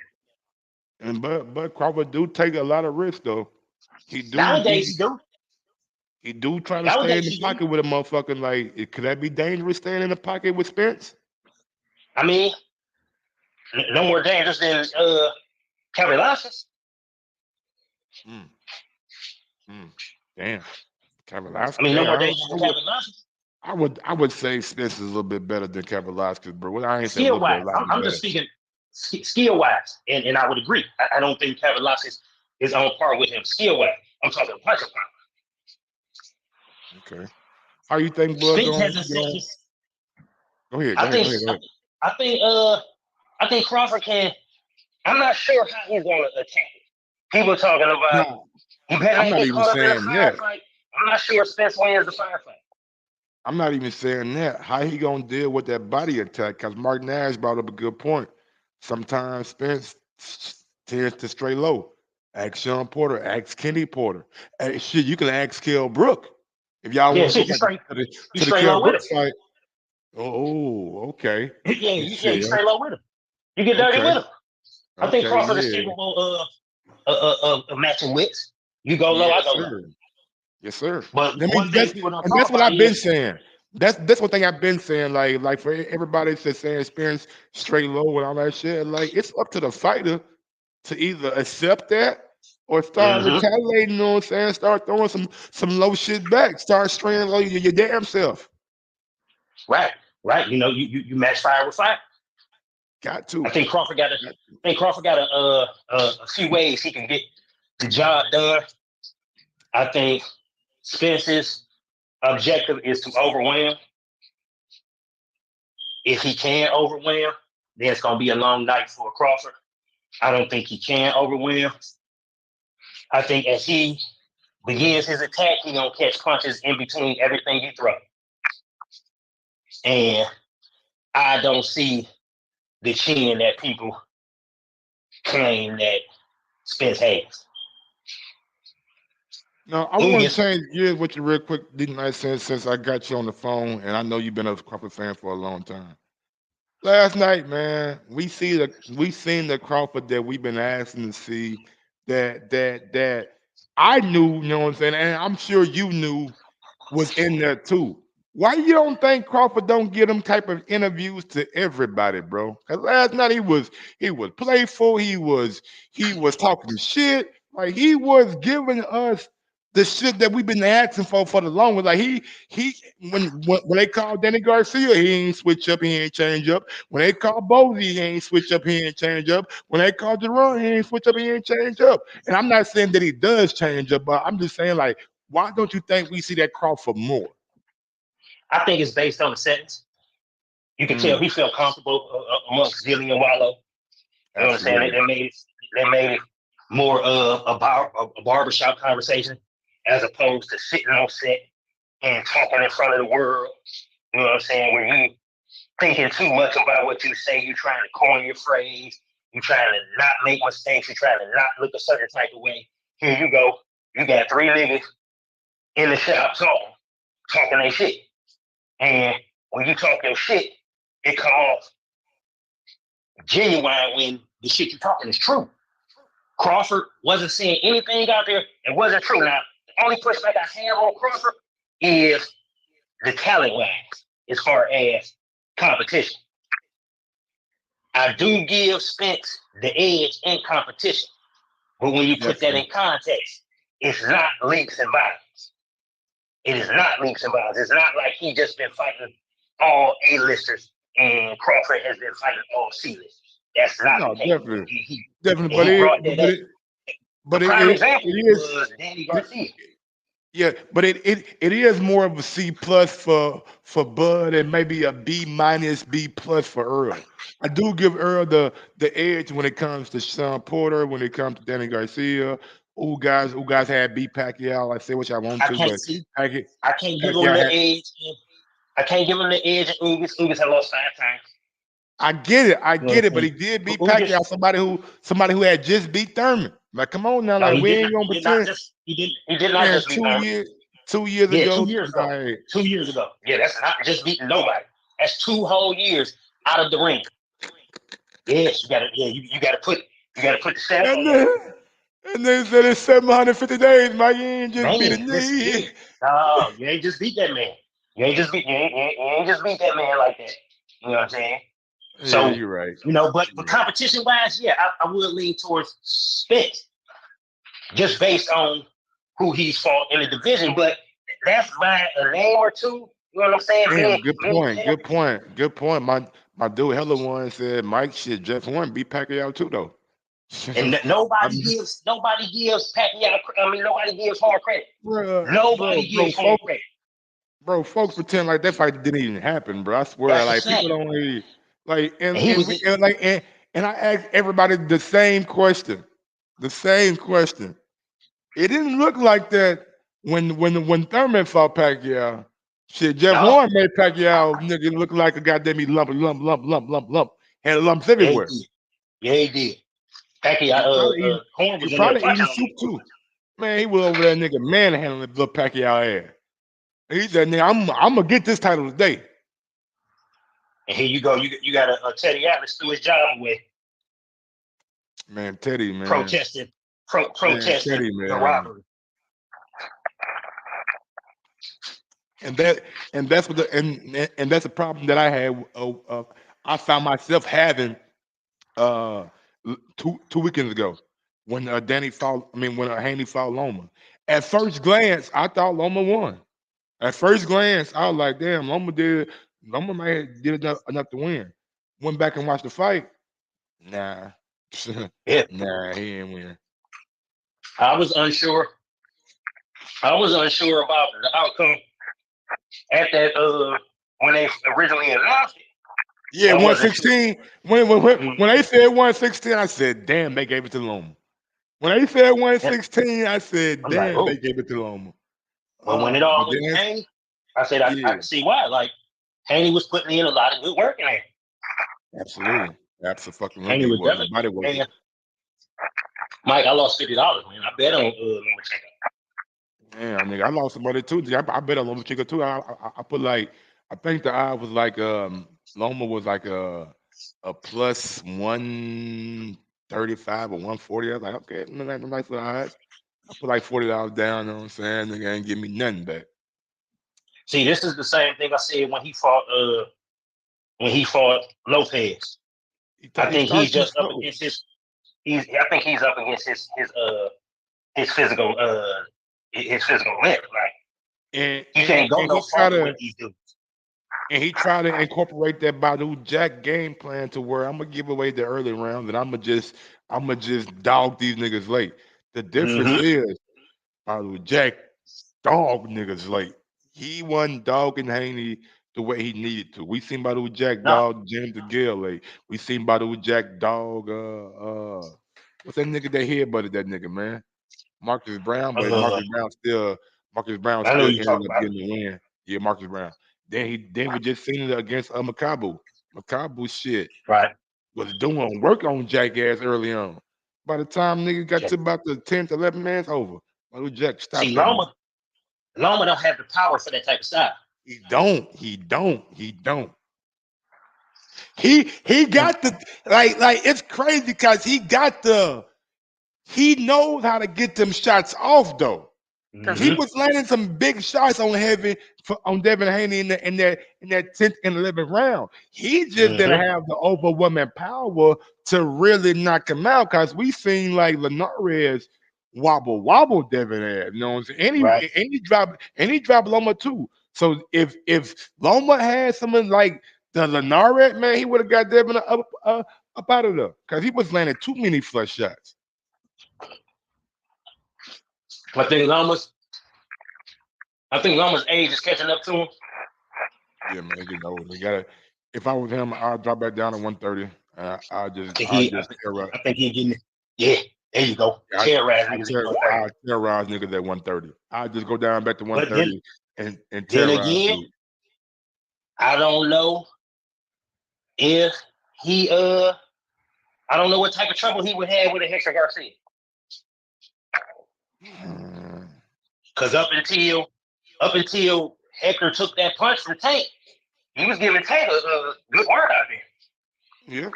S3: And but Crawford do take a lot of risks though.
S10: Nowadays he do.
S3: He do try to stay in the pocket with a motherfucker. Like, could that be dangerous staying in the pocket with Spence?
S10: I mean, no more dangerous than Kavaliauskas.
S3: Damn. Kavaliauskas.
S10: I mean, no more dangerous than Kavaliauskas.
S3: I would say Spence is a little bit better than Kavaliauskas, bro. Well, I ain't
S10: skill wise. I'm just speaking skill wise, and I would agree. I don't think Kavaliauskas is on par with him skill wise. I'm talking punching power.
S3: Okay. How you think Bud going? Go ahead.
S10: I think Crawford can. I'm not sure how he's going to attack it. People talking about.
S3: I'm not even saying that.
S10: I'm not sure Spence wins the firefight.
S3: I'm not even saying that. How he gonna deal with that body attack? Because Mark Nash brought up a good point. Sometimes Spence tends to stray low. Ask Sean Porter. Ask Kenny Porter. Shit, you can ask Kell Brook. If y'all want to go back to the Kell Brook fight. Oh, okay.
S10: Yeah, you straight low with him. You get dirty with him. I think Crawford is capable of matching wits. You go low, I go low.
S3: Yes, sir.
S10: But
S3: that's what I've been saying. That's one thing I've been saying. Like for everybody that's saying Spence straight low and all that shit. Like, it's up to the fighter to either accept that or start retaliating. You know what I'm saying? Start throwing some low shit back. Start straying low your damn self.
S10: Right. You know, you match fire with fire.
S3: Got to.
S10: I think Crawford got a few ways he can get the job done. I think Spence's objective is to overwhelm. If he can overwhelm, then it's gonna be a long night for Crawford. I don't think he can overwhelm. I think as he begins his attack, he's gonna catch punches in between everything he throws. And I don't see the chin that people claim that Spence has.
S3: No, I want to change gears with you real quick, didn't I? Since I got you on the phone, and I know you've been a Crawford fan for a long time. Last night, man, we seen the Crawford that we've been asking to see. That I knew, you know what I'm saying, and I'm sure you knew was in there too. Why you don't think Crawford don't get them type of interviews to everybody, bro? Because last night he was playful, he was talking shit, like he was giving us the shit that we've been asking for the longest. Like when they call Danny Garcia, he ain't switch up, he ain't change up. When they call Bozy, he ain't switch up, he ain't change up. When they call Jerome, he ain't switch up, he ain't change up. And I'm not saying that he does change up, but I'm just saying, like, why don't you think we see that Crawford more?
S10: I think it's based on the sentence. You can tell he felt comfortable amongst Dilly and Wallow. You know what I'm saying? They made it more of a barbershop conversation as opposed to sitting on set and talking in front of the world. You know what I'm saying? Where you thinking too much about what you say, you trying to coin your phrase, you trying to not make mistakes, you trying to not look a certain type of way. Here you go. You got 3 niggas in the shop talking their shit. And when you talk your shit, it come off genuine when the shit you're talking is true. Crawford wasn't saying anything out there that wasn't true. Now, the only pushback I have on Crawford is the talent wise, as far as competition. I do give Spence the edge in competition, but when you put that in context, it's not leaps and bounds. It is not leaps and bounds. It's not like he just been fighting all A-listers and Crawford has been fighting all C-listers. That's not the case.
S3: Definitely. But
S10: the prime example was Danny Garcia.
S3: Yeah, but it is more of a C+ for Bud and maybe a B- B+ for Earl. I do give Earl the edge when it comes to Sean Porter, when it comes to Danny Garcia. Who guys had beat Pacquiao. I say what I want to, but
S10: I can't give him the edge. I can't give him the edge. Ugas had lost 5 times.
S3: I get it, but he did beat Pacquiao, somebody who had just beat Thurman. Like, come on now, like, we ain't gonna pretend.
S10: He did not just beat Thurman.
S3: 2 years ago.
S10: 2 years ago. Like, 2 years ago. Yeah, that's not just beating nobody. That's 2 whole years out of the ring. Yes, you gotta put the stamp on that.
S3: And they said it's 750 days, Mike. You ain't just beat a knee.
S10: No, you ain't just beat that man. You ain't just beat that man like that. You know what I'm saying? So
S3: you're right.
S10: You know, but competition wise, I would lean towards Spence, just based on who he's fought in the division. But that's by a name or two. You know what I'm saying?
S3: Damn, good point. My dude, Hella One said, Mike, shit, Jeff Horn beat Pacquiao too, though.
S10: And nobody gives Pacquiao. Nobody gives Hard credit. Nobody gives Hard credit.
S3: Bro, folks pretend like that fight didn't even happen, bro. I swear, like, people don't really like. And I asked everybody the same question. It didn't look like that when Thurman fought Pacquiao. Shit, Jeff Horn made Pacquiao nigga look like a goddamn lump. Had lumps everywhere.
S10: Yeah, he did. Pacquiao, Horn was
S3: probably eating soup too. Man, he was over there, nigga, manhandling the little Pacquiao ass. He said, nigga, I'm gonna get this title today.
S10: And here you go. You got a Teddy Atlas threw his job away.
S3: Man, Teddy, man.
S10: Protesting
S3: Teddy,
S10: the robbery.
S3: And that's what and that's a problem that I had. I found myself having 2 weekends ago when Haney fought Loma. At first glance, I thought Loma won. At first glance, I was like, damn, Loma might have did enough to win. Went back and watched the fight. Nah. Nah, he ain't win.
S10: I was unsure about the outcome at that when they originally announced it.
S3: Yeah, 116. When they said 116, I said, damn, they gave it to Loma. When they said 116, I said, damn, they gave it to Loma.
S10: But when it all went to Haney, I said, I can see why. Like, Haney was putting in a lot of good work in there.
S3: Absolutely. Absolutely.
S10: Haney was definitely. Mike, I lost $50, man. I bet on Lomachenko.
S3: Yeah, nigga, I lost some money too. I bet on Lomachenko too. I put like, I think the odds was like Loma was like a plus 135 or 140. I was like, okay, nice little odds. I put like $40 down. You know what I'm saying? Nigga ain't give me nothing back.
S10: See, this is the same thing I said when he fought Lopez. I think he's just up against his. I think he's up against his physical his physical length. Like
S3: And
S10: he can't go no farther with these dudes.
S3: And he tried to incorporate that Badu Jack game plan to where I'm gonna give away the early rounds and I'm gonna just dog these niggas late. The difference is Badu Jack dog niggas late. He wasn't dogging Haney the way he needed to. We seen Badu Jack dog James DeGale late. We seen Badu Jack dog what's that nigga that headbutted that nigga, man? Marcus Brown, but Marcus Brown still ended up getting the win. Yeah, Marcus Brown. Then we just seen it against Makabu. Makabu shit was doing work on Jackass early on. By the time nigga got to about the 10th, 11th man's over. Badu Jack stopped.
S10: See, Loma don't have the power for that type of style.
S3: He don't. He got the like it's crazy because he knows how to get them shots off though. Because he was landing some big shots on Devin Haney in that 10th and 11th round. He just didn't have the overwhelming power to really knock him out. Because we seen like Linares wobble Devin ass. You know what I'm saying? And he dropped Loma too. So if Loma had someone like the Linares, man, he would have got Devin up out of there. Because he was landing too many flush shots.
S10: I think Loma's age is catching up to him.
S3: Yeah, man, getting old. He gotta. If I was him, I'd drop back down to 130. I think
S10: he's getting it. Yeah, there you go. Terrorize
S3: niggas at 130. I'll just go down back to 130 and terrorize.
S10: Then again, I don't know if he I don't know what type of trouble he would have with a Hector Garcia. Because up until Hector took that punch from Tank, he was giving Tank a good word out there.
S3: Yeah.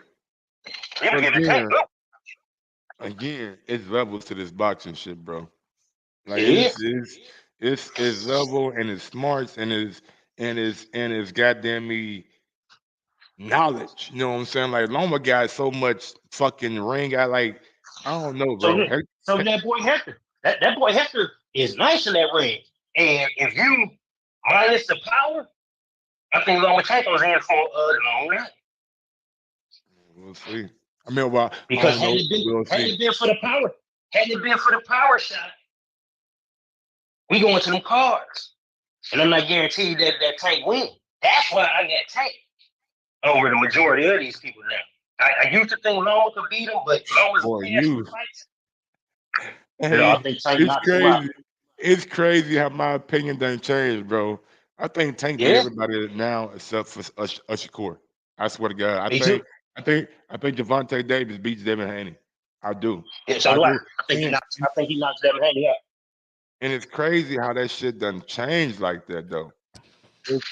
S10: He was giving Tank good.
S3: Again, it's levels to this boxing shit, bro. Like it's level and it's smarts and it's goddamn me knowledge. You know what I'm saying? Like Loma got so much fucking ring. I don't know, bro.
S10: So that boy Hector. That boy Hector is nice in that ring. And if you minus the power, I think Lomachenko's in for a long run.
S3: We'll see. I mean, well,
S10: because hadn't it been for the power shot, we going to them cards. And I'm not guaranteed that Tank win. That's why I got Tank over the majority of these people now. I used to think Loma could beat him, but Loma's fights.
S3: Hey,
S10: I think Tank knocks him out.
S3: It's crazy how my opinion done changed, bro. I think Tank beat everybody now except for Shakur. I swear to God. I think Javante Davis beats Devin Haney. I do.
S10: Yeah, so I think he knocks Devin Haney out.
S3: And it's crazy how that shit done changed like that, though. It's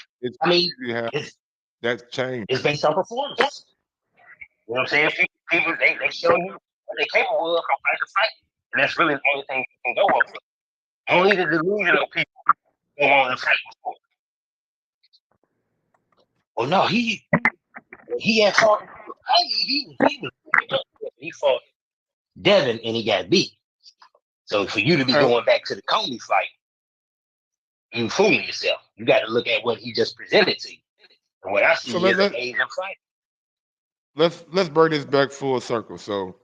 S3: that's changed.
S10: It's based on performance. You know what I'm saying? People they show you what they're capable of from fight to fight. And that's really the only thing you can go off of. Only the delusional people go on and fight before. Well, no, he had fought. He fought Devin and he got beat. So for you to be going back to the Comey fight, you fooling yourself. You got to look at what he just presented to you. And what I see is an Asian fight.
S3: Let's bring this back full circle. So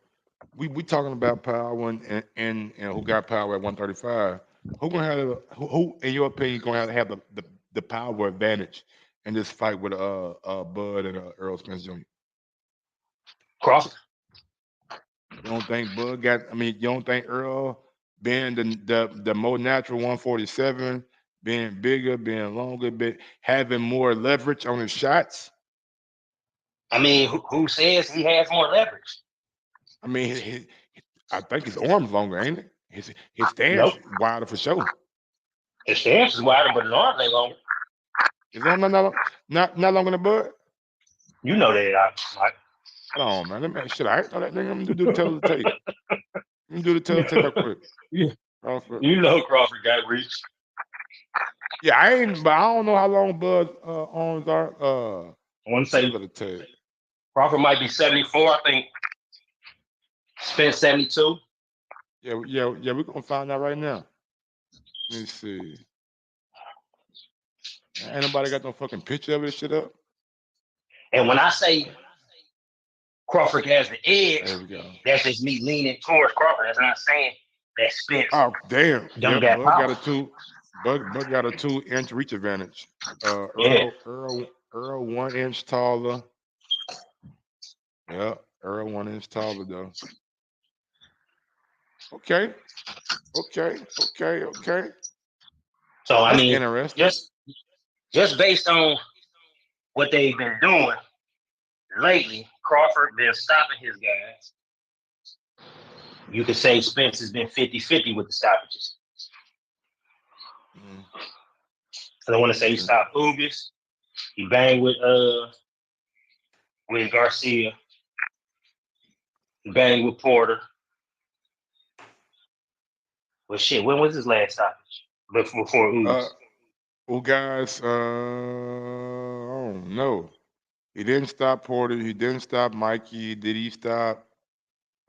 S3: we talking about power and who got power at 135. Who in your opinion gonna have the power advantage in this fight with Bud and Earl Spence Jr.?
S10: Crawford.
S3: You don't think Bud got? I mean, you don't think Earl being the more natural 147, being bigger, being longer, having more leverage on his shots?
S10: I mean, who says he has more leverage?
S3: I mean, I think his arm's longer, ain't it? His stance wider for sure.
S10: His stance is wider, but his arms ain't longer.
S3: His arm not longer than Bud?
S10: You know that, Mike.
S3: Hold on, man. I ain't know that nigga. I'm gonna do the tell-the-tape. Let me do the tell-the-tape real quick.
S10: Yeah. You know Crawford got reach.
S3: Yeah, but I don't know how long Bud's arms are.
S10: I want to say Crawford might be 74, I think. Spence 72.
S3: Yeah, we're gonna find out right now. Let me see. Ain't nobody got no fucking picture of this shit up.
S10: And when I say Crawford has the edge,
S3: There we go.
S10: that's just me leaning towards Crawford. That's not saying that Spence
S3: Oh damn!
S10: don't
S3: Yep,
S10: got
S3: Bud
S10: power.
S3: got a Bud got a 2-inch reach advantage.
S10: Yeah.
S3: Earl 1 inch taller. Yeah, Earl 1 inch taller though. Okay.
S10: So I
S3: That's
S10: mean,
S3: interesting.
S10: just based on what they've been doing lately, Crawford been stopping his guys. You could say Spence has been 50-50 with the stoppages. I don't want to say he stopped Ugas. He banged with Garcia. He banged with Porter. Well, shit, when was his last stoppage? Before Ugas?
S3: Well, guys, I don't know. He didn't stop Porter. He didn't stop Mikey. Did he stop?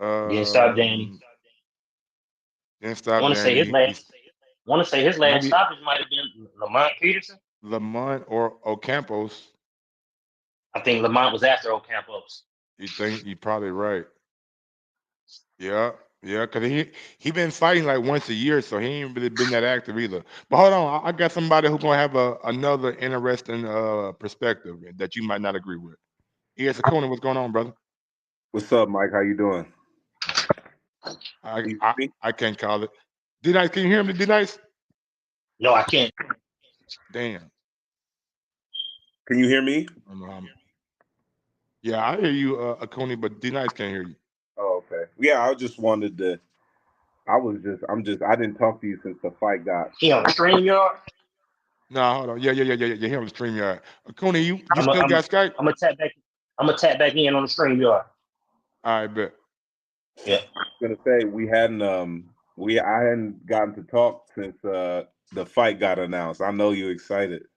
S10: Didn't stop Danny.
S3: Didn't stop
S10: I want to say his
S3: Danny.
S10: last stoppage might have been Lamont Peterson.
S3: Lamont or Ocampos.
S10: I think Lamont was after Ocampos.
S3: You think you're probably right. Yeah, because he been fighting like once a year, so he ain't really been that active either. But hold on, I got somebody who's gonna have another interesting perspective that you might not agree with. Yes, Acuna, what's going on, brother?
S11: What's up, Mike? How you doing?
S3: I can't call it. D-Nice, can you hear me, D-Nice?
S10: No, I can't.
S3: Damn.
S11: Can you hear me?
S3: Yeah, I hear you, Acuna, but D-Nice can't hear you.
S11: Oh, okay. Yeah, I just wanted to. I didn't talk to you since the fight got.
S10: He on the StreamYard?
S3: No, hold on. Yeah, he on the StreamYard. Acuna, you still got Skype?
S10: I'm gonna tap back in on the StreamYard.
S3: All right, bet.
S10: Yeah.
S11: I was gonna say I hadn't gotten to talk since the fight got announced. I know you excited.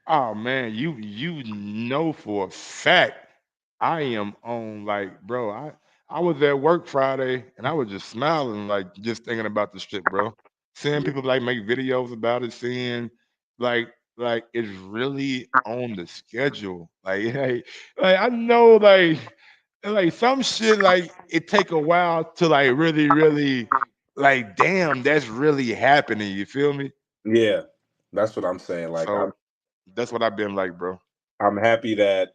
S3: Oh man, you know for a fact I am on, like, bro. I was at work Friday and I was just smiling, like, just thinking about this shit, bro. Seeing people like make videos about it, seeing like it's really on the schedule. Like I know like some shit, like it take a while to like really like, damn, that's really happening. You feel me?
S11: Yeah, that's what I'm saying. Like
S3: So that's what I've been like, bro.
S11: I'm happy that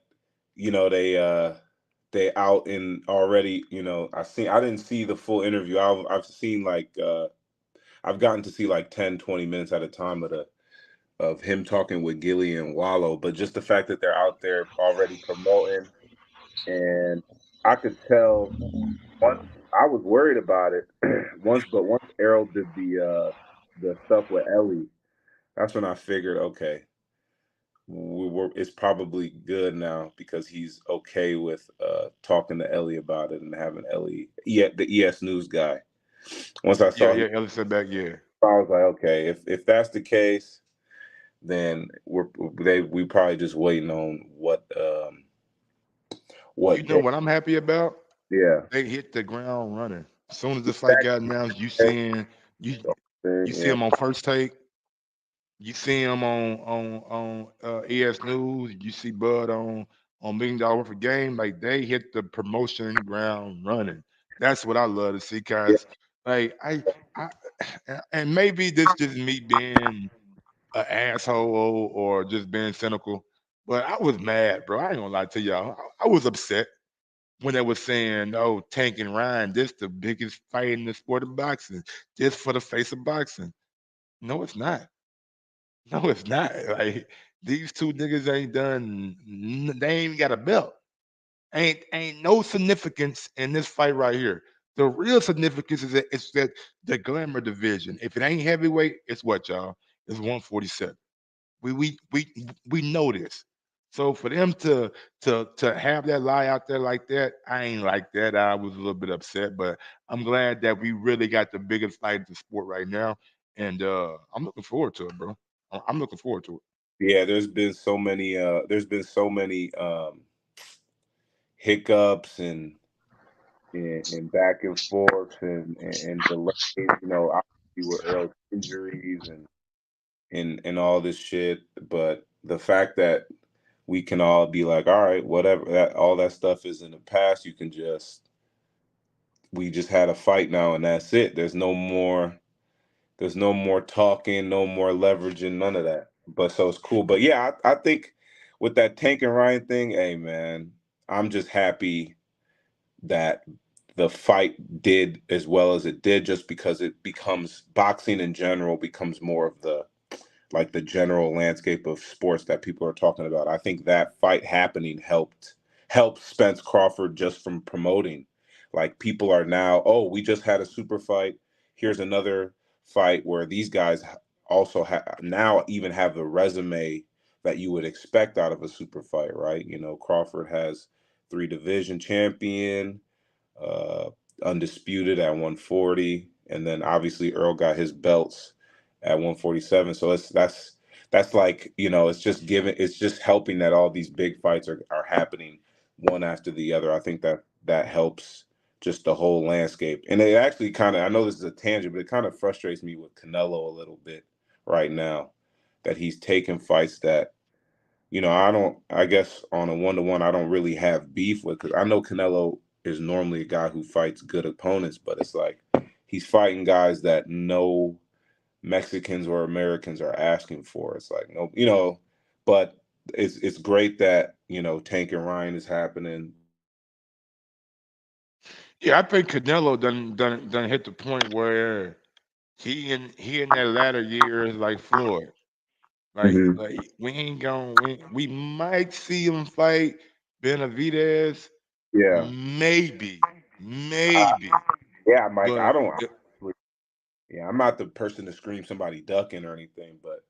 S11: they out in already. I didn't see the full interview. I've seen I've gotten to see like 10-20 minutes at a time of him talking with Gilly and Wallow, but just the fact that they're out there already promoting, and I could tell once I was worried about it once Errol did the stuff with Ellie, that's when I figured, okay, it's probably good now because he's okay with talking to Ellie about it and having Ellie, the ES News guy. Once I saw
S3: Ellie said back,
S11: I was like, okay, if that's the case, then we probably just waiting on what
S3: you know what I'm happy about?
S11: Yeah,
S3: they hit the ground running. As soon as the fight got announced, you see him on First Take. You see him on ES News. You see Bud on $1 Million Worth of Game. Like, they hit the promotion ground running. That's what I love to see, guys. Like I and maybe this just me being an asshole or just being cynical, but I was mad, bro. I ain't gonna lie to y'all. I was upset when they were saying, "Oh, Tank and Ryan, this the biggest fight in the sport of boxing, just for the face of boxing." No, it's not. No, it's not. Like, these two niggas ain't done. They ain't got a belt. Ain't no significance in this fight right here. The real significance is that it's that the glamour division. If it ain't heavyweight, it's what, y'all? It's 147. We know this. So for them to have that lie out there like that, I ain't like that. I was a little bit upset, but I'm glad that we really got the biggest fight in the sport right now, and I'm looking forward to it, bro. I'm looking forward to it.
S11: Yeah, there's been so many hiccups and back and forth and delays. with Earl's injuries and all this shit. But the fact that we can all be like, all right, whatever, that all that stuff is in the past. You can just we just had a fight now and that's it. There's no more talking, no more leveraging, none of that. But so it's cool. But yeah, I think with that Tank and Ryan thing, hey man, I'm just happy that the fight did as well as it did, just because it becomes boxing in general becomes more of the like the general landscape of sports that people are talking about. I think that fight happening helped Spence Crawford just from promoting. Like people are now, oh, we just had a super fight. Here's another fight where these guys also now even have the resume that you would expect out of a super fight, right? You know, Crawford has 3 division champion, uh, undisputed at 140, and then obviously Earl got his belts at 147. So that's like, you know, it's just helping that all these big fights are happening one after the other. I think that helps just the whole landscape. And it actually kind of, I know this is a tangent, but it kind of frustrates me with Canelo a little bit right now that he's taking fights that, you know, I guess on a 1-to-1, I don't really have beef with, because I know Canelo is normally a guy who fights good opponents, but it's like he's fighting guys that no Mexicans or Americans are asking for. It's like, no, you know, but it's great that, you know, Tank and Ryan is happening.
S3: Yeah, I think Canelo done hit the point where he in that latter years like Floyd.
S11: Hmm.
S3: Like we might see him fight Benavidez,
S11: Yeah.
S3: maybe,
S11: Uh,
S3: maybe.
S11: yeah, Mike,
S3: But
S11: yeah, I'm not the person to scream somebody ducking or anything, but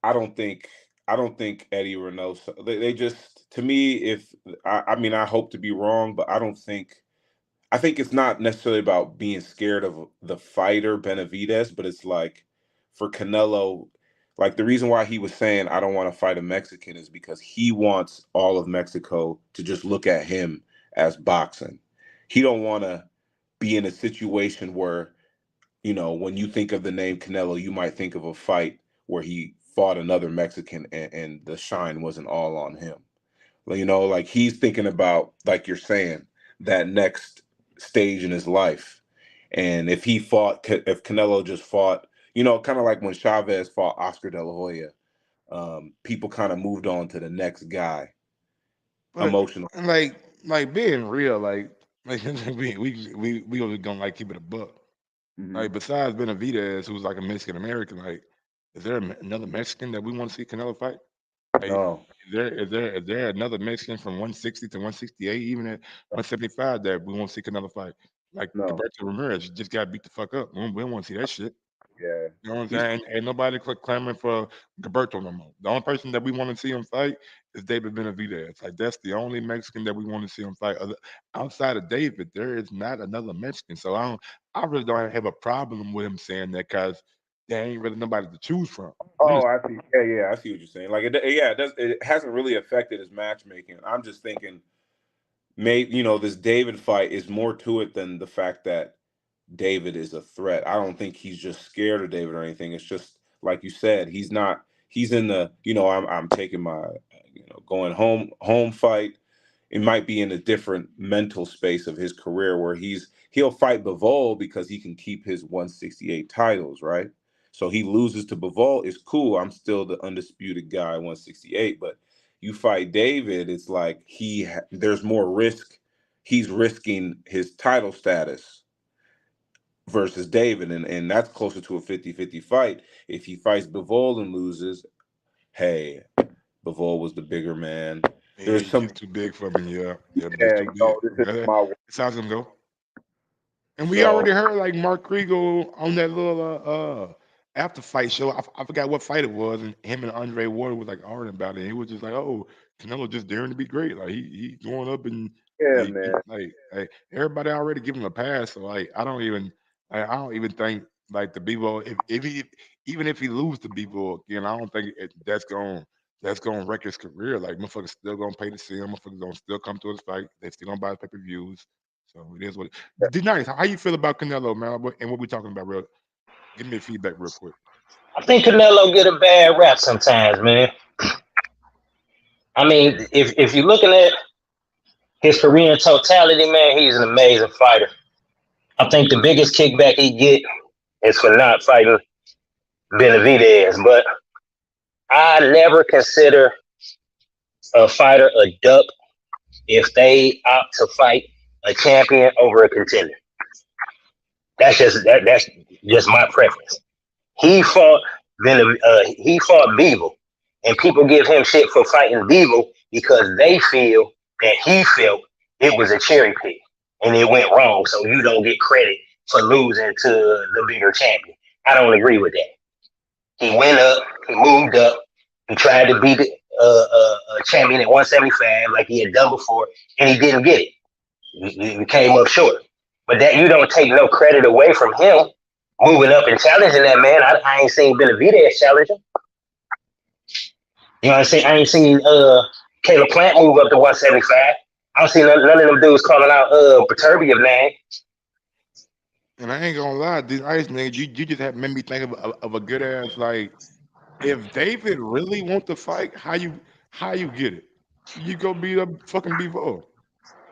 S11: I don't think I don't think Eddie Reynoso. They just, to me, if I mean, I hope to be wrong, but I don't think. I think it's not necessarily about being scared of the fighter Benavidez, but it's like for Canelo, like the reason why he was saying I don't want to fight a Mexican is because he wants all of Mexico to just look at him as boxing. He don't want to be in a situation where, you know, when you think of the name Canelo, you might think of a fight where he fought another Mexican and the shine wasn't all on him. Well, you know, like he's thinking about, like you're saying, that next stage in his life. And if Canelo just fought, you know, kind of like when Chavez fought Oscar De La Hoya, people kind of moved on to the next guy,
S3: but
S11: emotional.
S3: like being real, like we only gonna like keep it a buck.
S11: Hmm.
S3: Like besides Benavidez, who's like a Mexican American, like is there another Mexican that we want to see Canelo fight? Like,
S11: No,
S3: is there another Mexican from 160 to 168, even at 175 that we won't see another fight? Like
S11: no,
S3: Gilberto Ramirez just got beat the fuck up. We don't want to see that shit.
S11: yeah,
S3: You know what I'm
S11: he's
S3: saying? Ain't nobody clamoring for Gilberto no more. The only person that we want to see him fight is David Benavidez. Like that's the only Mexican that we want to see him fight. Outside of David, there is not another Mexican. So I really don't have a problem with him saying that because there ain't really nobody to choose from.
S11: Oh,
S3: Honestly.
S11: I see. Yeah, yeah, I see what you're saying. Like, yeah, it does. It hasn't really affected his matchmaking. I'm just thinking, maybe, you know, this David fight is more to it than the fact that David is a threat. I don't think he's just scared of David or anything. It's just like you said, he's not. He's in the, you know, I'm taking my, you know, going home fight. It might be in a different mental space of his career where he'll fight Bivol because he can keep his 168 titles, right? So he loses to Bivol, it's cool. I'm still the undisputed guy, 168. But you fight David, it's like there's more risk. He's risking his title status versus David, and that's closer to a 50-50 fight. If he fights Bivol and loses, hey, Bivol was the bigger man.
S3: Yeah,
S11: There's
S3: he's
S11: some,
S3: just too big for me. Yeah, yeah, just
S11: yeah,
S3: too
S11: you
S3: big.
S11: know, this is
S3: Yeah,
S11: my way.
S3: that's how it's gonna go. And we
S11: So
S3: already heard like Mark Kriegel on that little after fight show. I forgot what fight it was, and him and Andre Ward was like arguing about it. And he was just like, "Oh, Canelo just daring to be great. Like he going up and
S11: yeah,
S3: he,
S11: man.
S3: like everybody already give him a pass. So like I don't even think like the Bebo if he even if he lose to Bebo again, I don't think that's gonna wreck his career. Like motherfuckers still gonna pay to see him. Motherfuckers gonna still come to his fight. They still gonna buy pay per views. So it is what. D Nice, how you feel about Canelo, man? And what we talking about, bro? Give me feedback real quick.
S10: I think Canelo get a bad rap sometimes, man. I mean, if you're looking at his career in totality, man, he's an amazing fighter. I think the biggest kickback he get is for not fighting Benavidez, but I never consider a fighter a duck if they opt to fight a champion over a contender. That's just my preference. He fought Bevel, and people give him shit for fighting Bevel because they feel that he felt it was a cherry pick and it went wrong, so you don't get credit for losing to the bigger champion. I don't agree with that. He went up, he moved up, he tried to beat a champion at 175 like he had done before, and he didn't get it. He came up short. But that you don't take no credit away from him moving up and challenging that man. I ain't seen Benavidez challenge him. You know what I'm saying? I ain't seen Caleb Plant move up to 175. I don't see none of them dudes calling out Beterbiev name.
S3: And I ain't gonna lie, these ice niggas, you just have made me think of a good ass, like, if David really want to fight, how you get it? You go beat up fucking Bevo.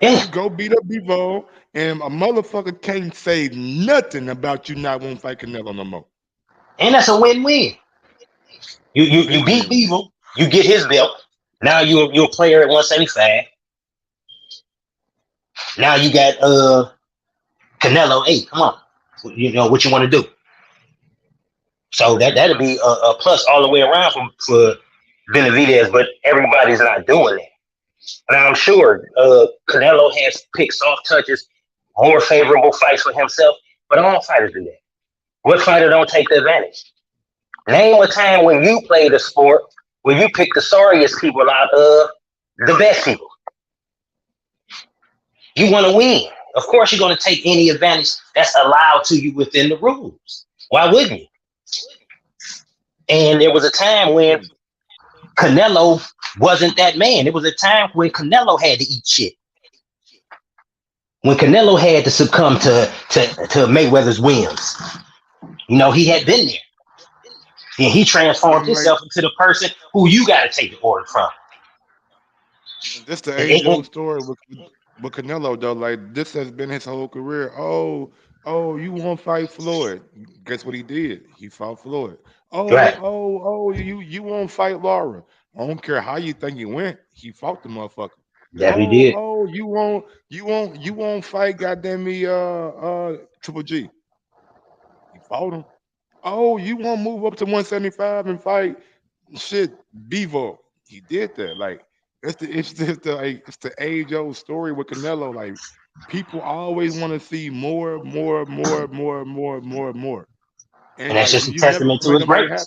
S10: Yeah.
S3: You go beat up Bevo, and a motherfucker can't say nothing about you not wanting to fight Canelo no more.
S10: And that's a win-win. You beat Bevo, you get his belt. Now you're a player at 175. Now you got Canelo. Hey, come on, you know what you want to do. So that'll be a plus all the way around for Benavidez, but everybody's not doing that. And I'm sure Canelo has picked soft touches, more favorable fights for himself, but all fighters do that. What fighter don't take the advantage? Name a time when you played a sport where you picked the sorriest people out of the best people. You want to win. Of course, you're going to take any advantage that's allowed to you within the rules. Why wouldn't you? And there was a time when Canelo wasn't that man. There was a time when Canelo had to eat shit. When Canelo had to succumb to Mayweather's whims. You know, he had been there. And he transformed himself into the person who you got to take the order from.
S3: This the age-old story with Canelo, though. Like, this has been his whole career. Oh, you want to fight Floyd? Guess what he did? He fought Floyd. You want to fight Laura? I don't care how you think he went. He fought the motherfucker.
S10: Yeah, he did.
S3: You won't fight goddamn me Triple G. He fought him. Oh, you want to move up to 175 and fight shit Bevo? He did that. Like, it's the age-old story with Canelo. Like, people always want to see more.
S10: And that's just a testament to his greatness.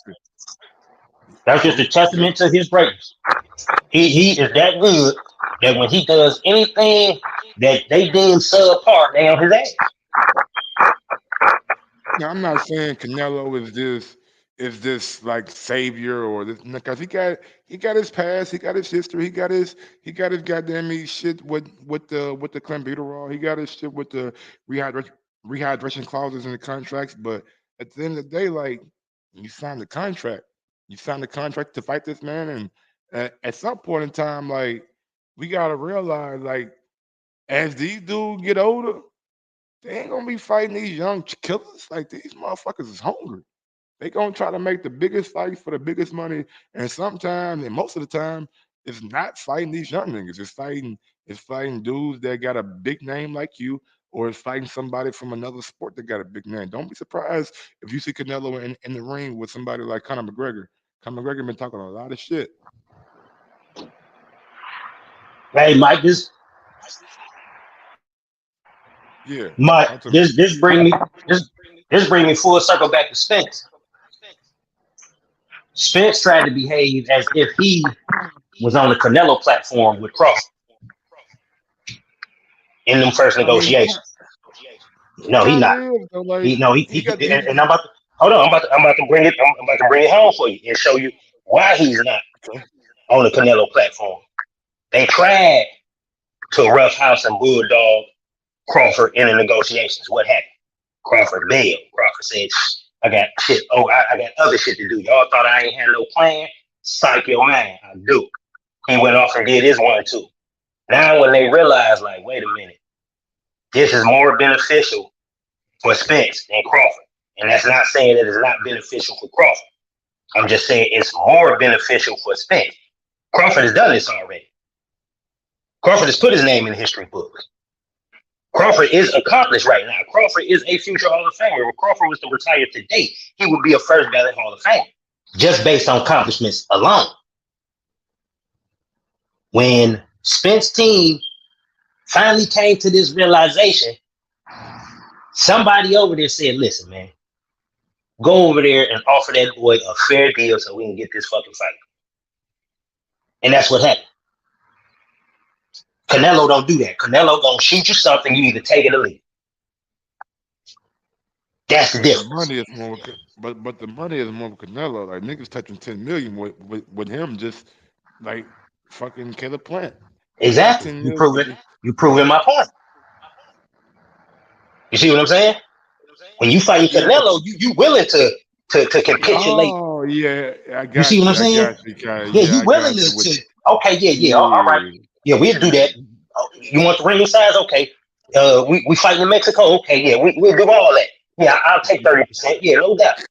S10: That's just a testament to his greatness. He is that good that when he does anything that they deem subpar, they on his ass.
S3: Now, I'm not saying Canelo is this like savior or this, because he got his past, he got his history, he got his goddamn shit with the clenbuterol, he got his shit with the rehydration clauses in the contracts. But at the end of the day, like, you signed the contract to fight this man, and at some point in time, like, we gotta realize, like, as these dudes get older, they ain't gonna be fighting these young killers. Like, these motherfuckers is hungry. They gonna try to make the biggest fight for the biggest money, and sometimes, and most of the time, it's not fighting these young niggas. It's fighting dudes that got a big name like you, or it's fighting somebody from another sport that got a big name. Don't be surprised if you see Canelo in the ring with somebody like Conor McGregor. Conor McGregor been talking a lot of shit.
S10: Hey, Mike, this bring me full circle back to Spence. Spence tried to behave as if he was on the Canelo platform with Crawford in them first negotiations. No, he not. And I'm about to hold on. I'm about to bring it home for you and show you why he's not on the Canelo platform. They tried to roughhouse and bulldog Crawford in the negotiations. What happened? Crawford bailed. Crawford said, I got shit. Oh, I got other shit to do. Y'all thought I ain't had no plan? Psych your man. I do. He went off and did his one too. Now when they realize, like, wait a minute, this is more beneficial for Spence than Crawford. And that's not saying that it's not beneficial for Crawford. I'm just saying it's more beneficial for Spence. Crawford has done this already. Crawford has put his name in the history books. Crawford is accomplished right now. Crawford is a future Hall of Famer. If Crawford was to retire today, he would be a first ballot Hall of Famer, just based on accomplishments alone. When Spence's team finally came to this realization, somebody over there said, listen, man, go over there and offer that boy a fair deal so we can get this fucking fight. And that's what happened. Canelo don't do that. Canelo gonna shoot you something, you either take it or leave. That's the difference.
S3: The money is more, but the money is more with Canelo. Like niggas touching 10 million with him, just like fucking Caleb Plant.
S10: Exactly. You proving my point. You see what I'm saying? When you fight Canelo, you willing to capitulate.
S3: Oh yeah, I got
S10: you. See what I'm saying? You willing to okay, all right. Yeah, we'll do that. You want the ring size? Okay. We fighting in Mexico? Okay, yeah, we'll do all that. Yeah, I'll take 30%. Yeah, no doubt.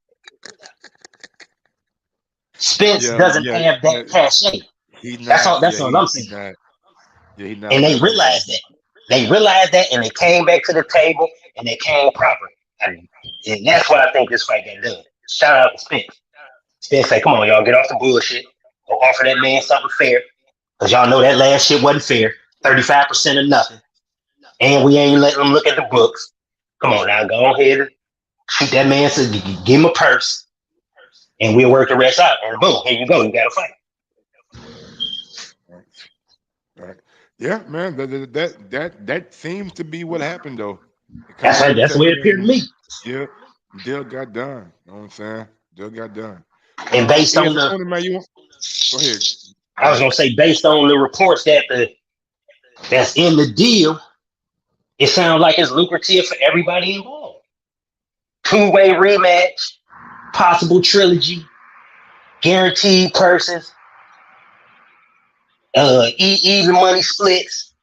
S10: Spence doesn't have that cachet. That's all I'm saying. And they realized that. They realized that, and they came back to the table, and they came proper. And that's what I think this fight got done. Shout out to Spence. Spence say, come on, y'all, get off the bullshit. Go offer that man something fair. Because y'all know that last shit wasn't fair. 35% of nothing. And we ain't letting them look at the books. Come on now, go ahead and shoot that man, so give him a purse, and we'll work the rest out. And boom, here you go. You got a fight.
S3: Right. Yeah, man. That seems to be what happened, though.
S10: That's the way it appeared to me.
S3: Yeah, deal got done. You know what I'm saying? Deal got done.
S10: And based on the,
S3: go ahead.
S10: I was gonna say, based on the reports that's in the deal, it sounds like it's lucrative for everybody involved. 2-way rematch, possible trilogy, guaranteed purses, even money splits.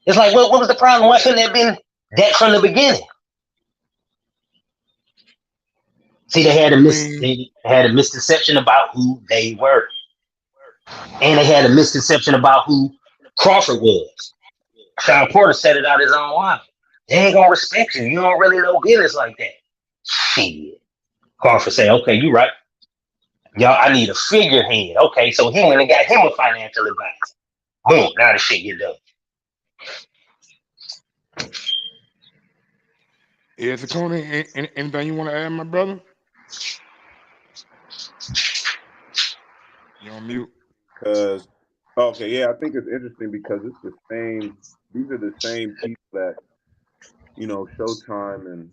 S10: It's like, what was the problem? Why couldn't it have been that from the beginning? See, they had a misconception about who they were. And they had a misconception about who Crawford was. Sean Porter said it out his own life. They ain't gonna respect you. You don't really know business like that. Shit. Crawford said, okay, you right. Y'all, I need a figurehead. Okay, so he went and got him a financial advisor. Boom, now the shit get done.
S3: Yeah, Tony, anything you want to add, my brother? You on mute?
S11: Because I think it's interesting because it's the same. These are the same people that, Showtime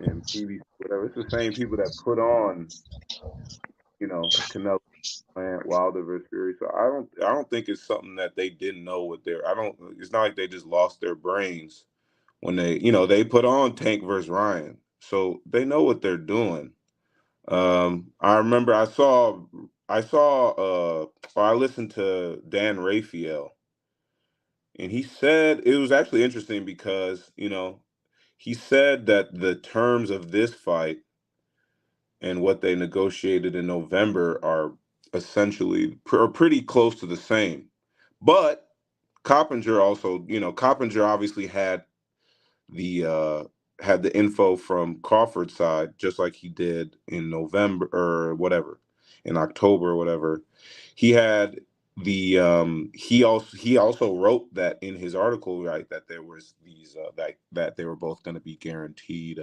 S11: and TV, whatever. It's the same people that put on, Canelo Plant, Wilder versus Fury. So I don't think it's something that they didn't know what they're. It's not like they just lost their brains when they put on Tank versus Ryan. So they know what they're doing. I remember I listened to Dan Raphael, and he said it was actually interesting because, he said that the terms of this fight and what they negotiated in November are essentially pretty close to the same. But Coppinger also, Coppinger obviously had the info from Crawford's side, just like he did in November or whatever, in October or whatever. He had he also wrote that in his article, right, that there was these that they were both going to be guaranteed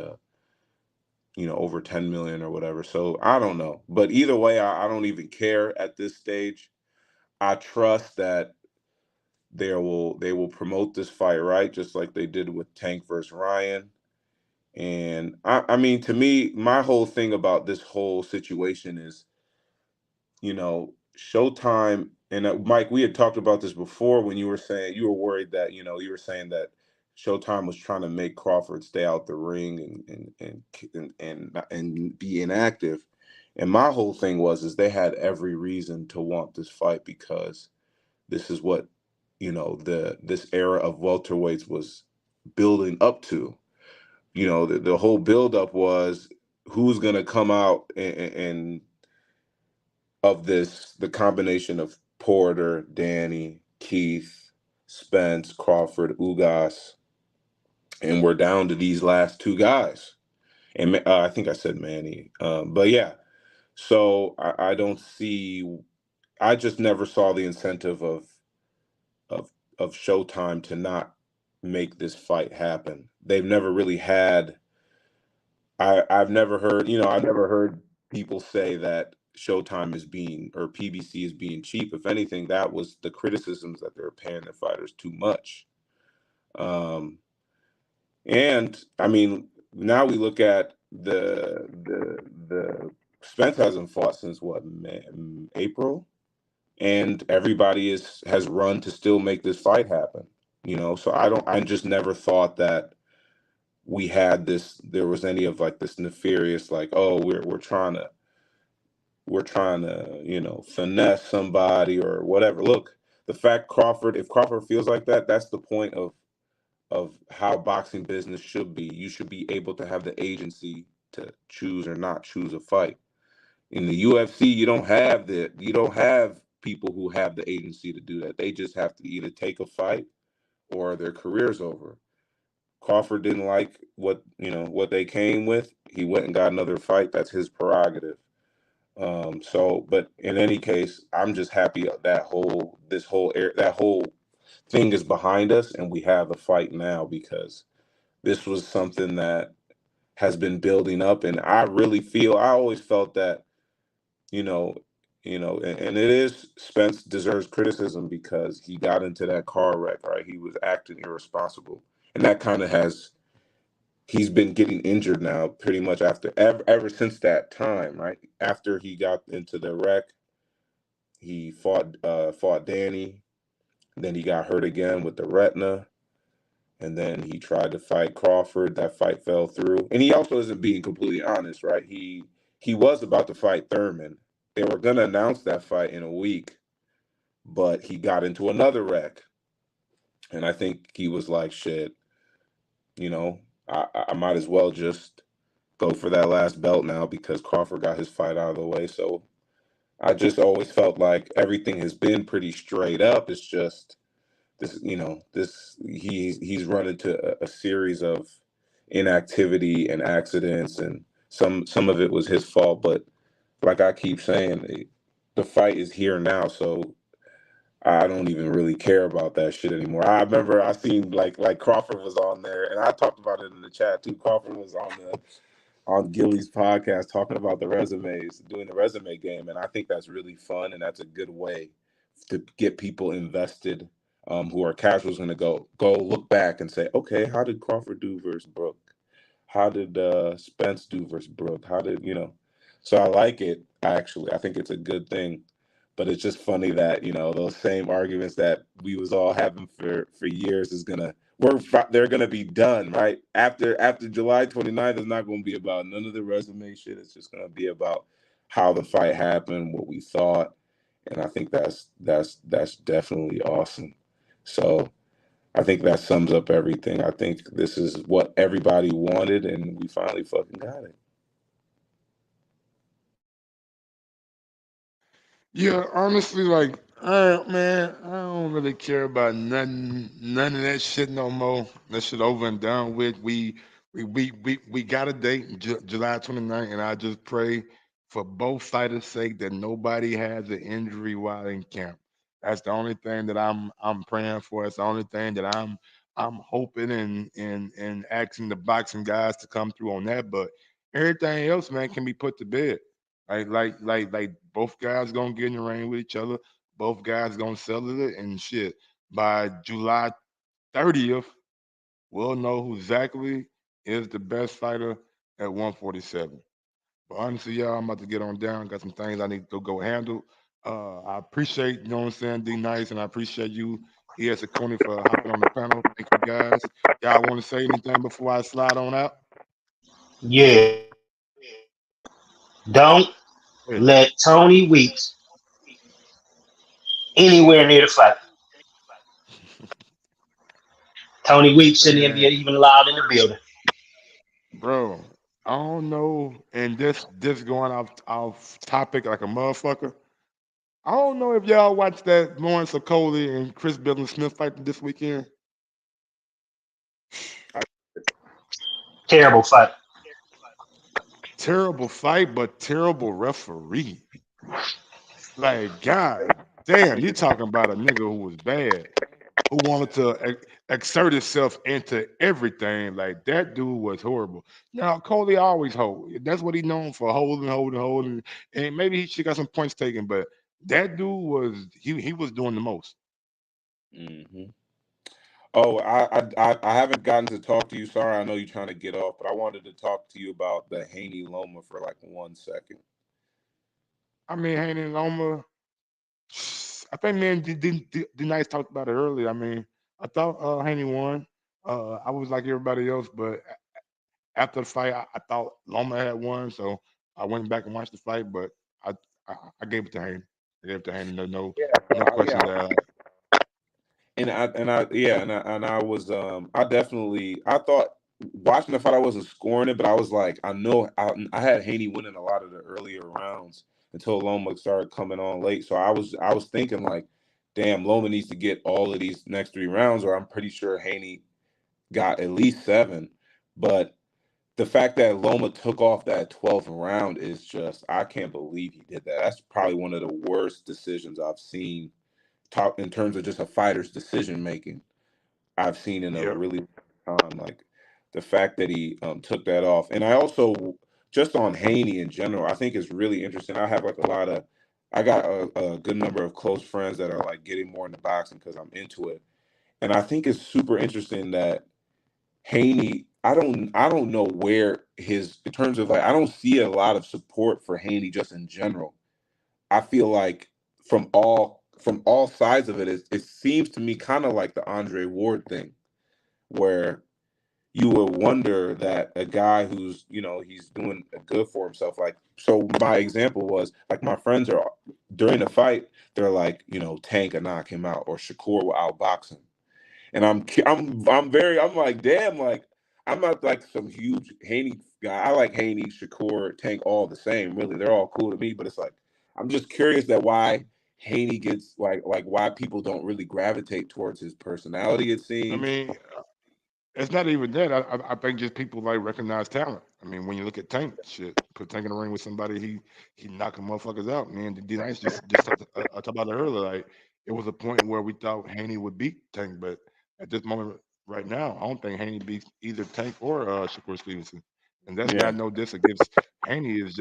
S11: over 10 million or whatever. So I don't know, but either way, I don't even care at this stage. I trust that they will promote this fight, right, just like they did with Tank versus Ryan. And I mean, to me, my whole thing about this whole situation is, Showtime, and Mike, we had talked about this before when you were saying you were worried that, you were saying that Showtime was trying to make Crawford stay out the ring and be inactive. And my whole thing is they had every reason to want this fight because this is what this era of welterweights was building up to. The whole buildup was who's going to come out and of the combination of Porter, Danny, Keith, Spence, Crawford, Ugas, and we're down to these last two guys. And I think I said Manny, but yeah. So I don't see. I just never saw the incentive of Showtime to not make this fight happen. They've never really had. I've never heard. I've never heard people say that Showtime is being or PBC is being cheap. If anything, that was the criticisms that they're paying their fighters too much. And I mean, now we look at the Spence hasn't fought since what, April, and everybody has run to still make this fight happen. So I just never thought that we had this. There was any of like this nefarious, like, oh, we're trying to finesse somebody or whatever. Look, the fact if Crawford feels like that, that's the point of how boxing business should be. You should be able to have the agency to choose or not choose a fight. In the UFC, you don't have people who have the agency to do that. They just have to either take a fight or their career's over. Crawford didn't like what they came with. He went and got another fight. That's his prerogative. But in any case, I'm just happy that that whole thing is behind us and we have a fight now, because this was something that has been building up. And I always felt that, and it is, Spence deserves criticism because he got into that car wreck, right? He was acting irresponsible. And that kind of he's been getting injured now pretty much ever since that time, right? After he got into the wreck, he fought Danny. Then he got hurt again with the retina. And then he tried to fight Crawford. That fight fell through. And he also isn't being completely honest, right? He was about to fight Thurman. They were going to announce that fight in a week, but he got into another wreck. And I think he was like, shit, I might as well just go for that last belt now because Crawford got his fight out of the way. So I just always felt like everything has been pretty straight up. It's just he's run into a series of inactivity and accidents, and some of it was his fault. But like I keep saying, the fight is here now, so I don't even really care about that shit anymore. I remember I seen like Crawford was on there, and I talked about it in the chat too. Crawford was on Gilly's podcast talking about the resumes, doing the resume game, and I think that's really fun, and that's a good way to get people invested, who are casuals, going to go look back and say, okay, how did Crawford do versus Brooke? How did Spence do versus Brooke? How did So I like it. I think it's a good thing. But it's just funny that those same arguments that we was all having for years they're gonna be done right after July 29th. It's not gonna be about none of the resume shit. It's just gonna be about how the fight happened, what we thought, and I think that's definitely awesome. So I think that sums up everything. I think this is what everybody wanted, and we finally fucking got it.
S3: Yeah, honestly, like, I don't really care about none of that shit no more. That shit over and done with. We got a date, July 29th, and I just pray for both fighters' sake that nobody has an injury while in camp. That's the only thing that I'm praying for. It's the only thing that I'm hoping and asking the boxing guys to come through on that. But everything else, man, can be put to bed. Like both guys gonna get in the ring with each other. Both guys gonna settle it and shit. By July 30th, we'll know who exactly is the best fighter at 147. But honestly, y'all, I'm about to get on down. Got some things I need to go handle. I appreciate, you know what I'm saying, D Nice, and I appreciate you E.S. Coney for hopping on the panel. Thank you guys. Y'all want to say anything before I slide on out?
S10: Yeah. Don't
S3: Yeah.
S10: let Tony Weeks anywhere near the fight. Tony Weeks shouldn't even be
S3: Man,
S10: even allowed in the building.
S3: bro, I don't know. And this going off topic like a motherfucker. I don't know if y'all watched that Lawrence Okoli and Chris Billings Smith fight this weekend.
S10: Terrible fight.
S3: Terrible fight, but terrible referee. Like, God damn, you talking about a nigga who was bad, who wanted to exert himself into everything. Like, that dude was horrible. Now, Coley always hold. That's what he's known for, holding. And maybe he should got some points taken, but that dude was, he was doing the most.
S11: Mm-hmm. Oh, I haven't gotten to talk to you. Sorry, I know you're trying to get off, but I wanted to talk to you about the Haney Loma for like 1 second.
S3: I mean, Haney Loma, I think me and D Nice talked about it earlier. I mean, I thought Haney won. I was like everybody else, but after the fight, I thought Loma had won, so I went back and watched the fight. But I I gave it to Haney. I gave it to Haney. No questions asked.
S11: I was I definitely I thought watching the fight I wasn't scoring it, but I was like I know I had Haney winning a lot of the earlier rounds until Loma started coming on late. So I was thinking like, damn, Loma needs to get all of these next 3 rounds, or I'm pretty sure Haney got at least 7. But the fact that Loma took off that 12th round is just I can't believe he did that. That's probably one of the worst decisions I've seen. Talk in terms of just a fighter's decision making I've seen in a
S3: Yep.
S11: really long time. Like the fact that he took that off, and I also just on Haney in general, I think is really interesting. I have like I got a good number of close friends that are like getting more into boxing because I'm into it, and I think it's super interesting that Haney. I don't know where his in terms of like I don't see a lot of support for Haney just in general. I feel like from all sides of it, it seems to me kind of like the Andre Ward thing, where you would wonder that a guy who's he's doing good for himself. Like so, my example was like my friends are during the fight, they're like Tank will knock him out or Shakur will outbox him, and I'm like damn, like I'm not like some huge Haney guy. I like Haney, Shakur, Tank all the same. Really, they're all cool to me, but it's like I'm just curious that why Haney gets like why people don't really gravitate towards his personality. It
S3: I
S11: seems.
S3: mean, it's not even that. I think just people like recognize talent. I mean, when you look at Tank, shit, put Tank in the ring with somebody, he knocking motherfuckers out. Man, D Nice just talked about it earlier. Like it was a point where we thought Haney would beat Tank, but at this moment right now, I don't think Haney beats either Tank or Shakur Stevenson. And that's
S11: Yeah.
S3: not no diss against Haney. It's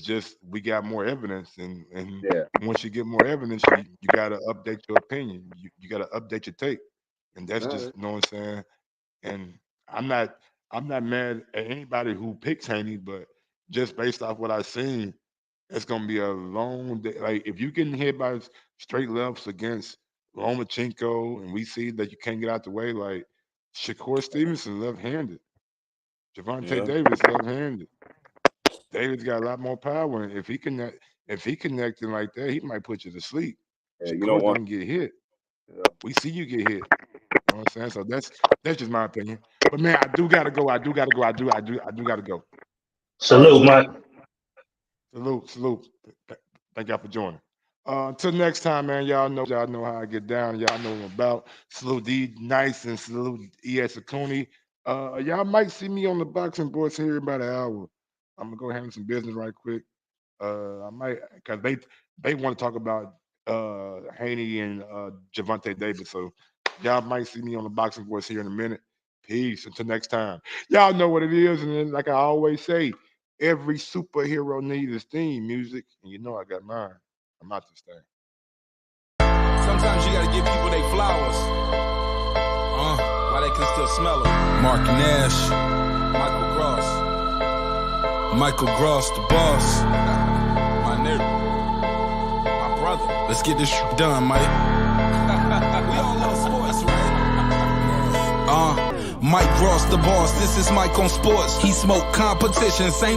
S3: just we got more evidence, and
S11: Yeah.
S3: once you get more evidence, you got to update your opinion. You got to update your take, and that's just you know what I'm saying. And I'm not mad at anybody who picks Haney, but just based off what I've seen, it's gonna be a long day. Like if you getting hit by straight lefts against Lomachenko, and we see that you can't get out the way, like Shakur Stevenson left-handed, Javante
S11: Yeah.
S3: Davis left-handed. Davis got a lot more power, and if he connecting like that, he might put you to sleep.
S11: Yeah, you don't
S3: Shakur
S11: want.
S3: don't get hit.
S11: Yeah.
S3: We see you get hit. You know what I'm saying? So that's just my opinion. But man, I do gotta go. I do gotta go.
S11: All right.
S10: Salute, Mike.
S3: Salute. Thank y'all for joining. Until next time, man. Y'all know how I get down. Y'all know what I'm about. Salute D Nice and salute E.S. Cooney. Y'all might see me on the boxing boards here in about an hour. I'm gonna go handle some business right quick. I might because they want to talk about Haney and Javante Davis. So y'all might see me on the boxing boards here in a minute. Peace. Until next time. Y'all know what it is, and then like I always say, every superhero needs his theme music, and you know I got mine. I'm out this thing.
S2: Sometimes you gotta give people their flowers. While they can still smell them. Mark Nash. Michael Gross, the boss.
S1: My nigga. My brother.
S2: Let's get this done, Mike.
S1: We all love sports, right?
S2: Mike Ross, the boss. This is Mike on sports. He smoke competition, same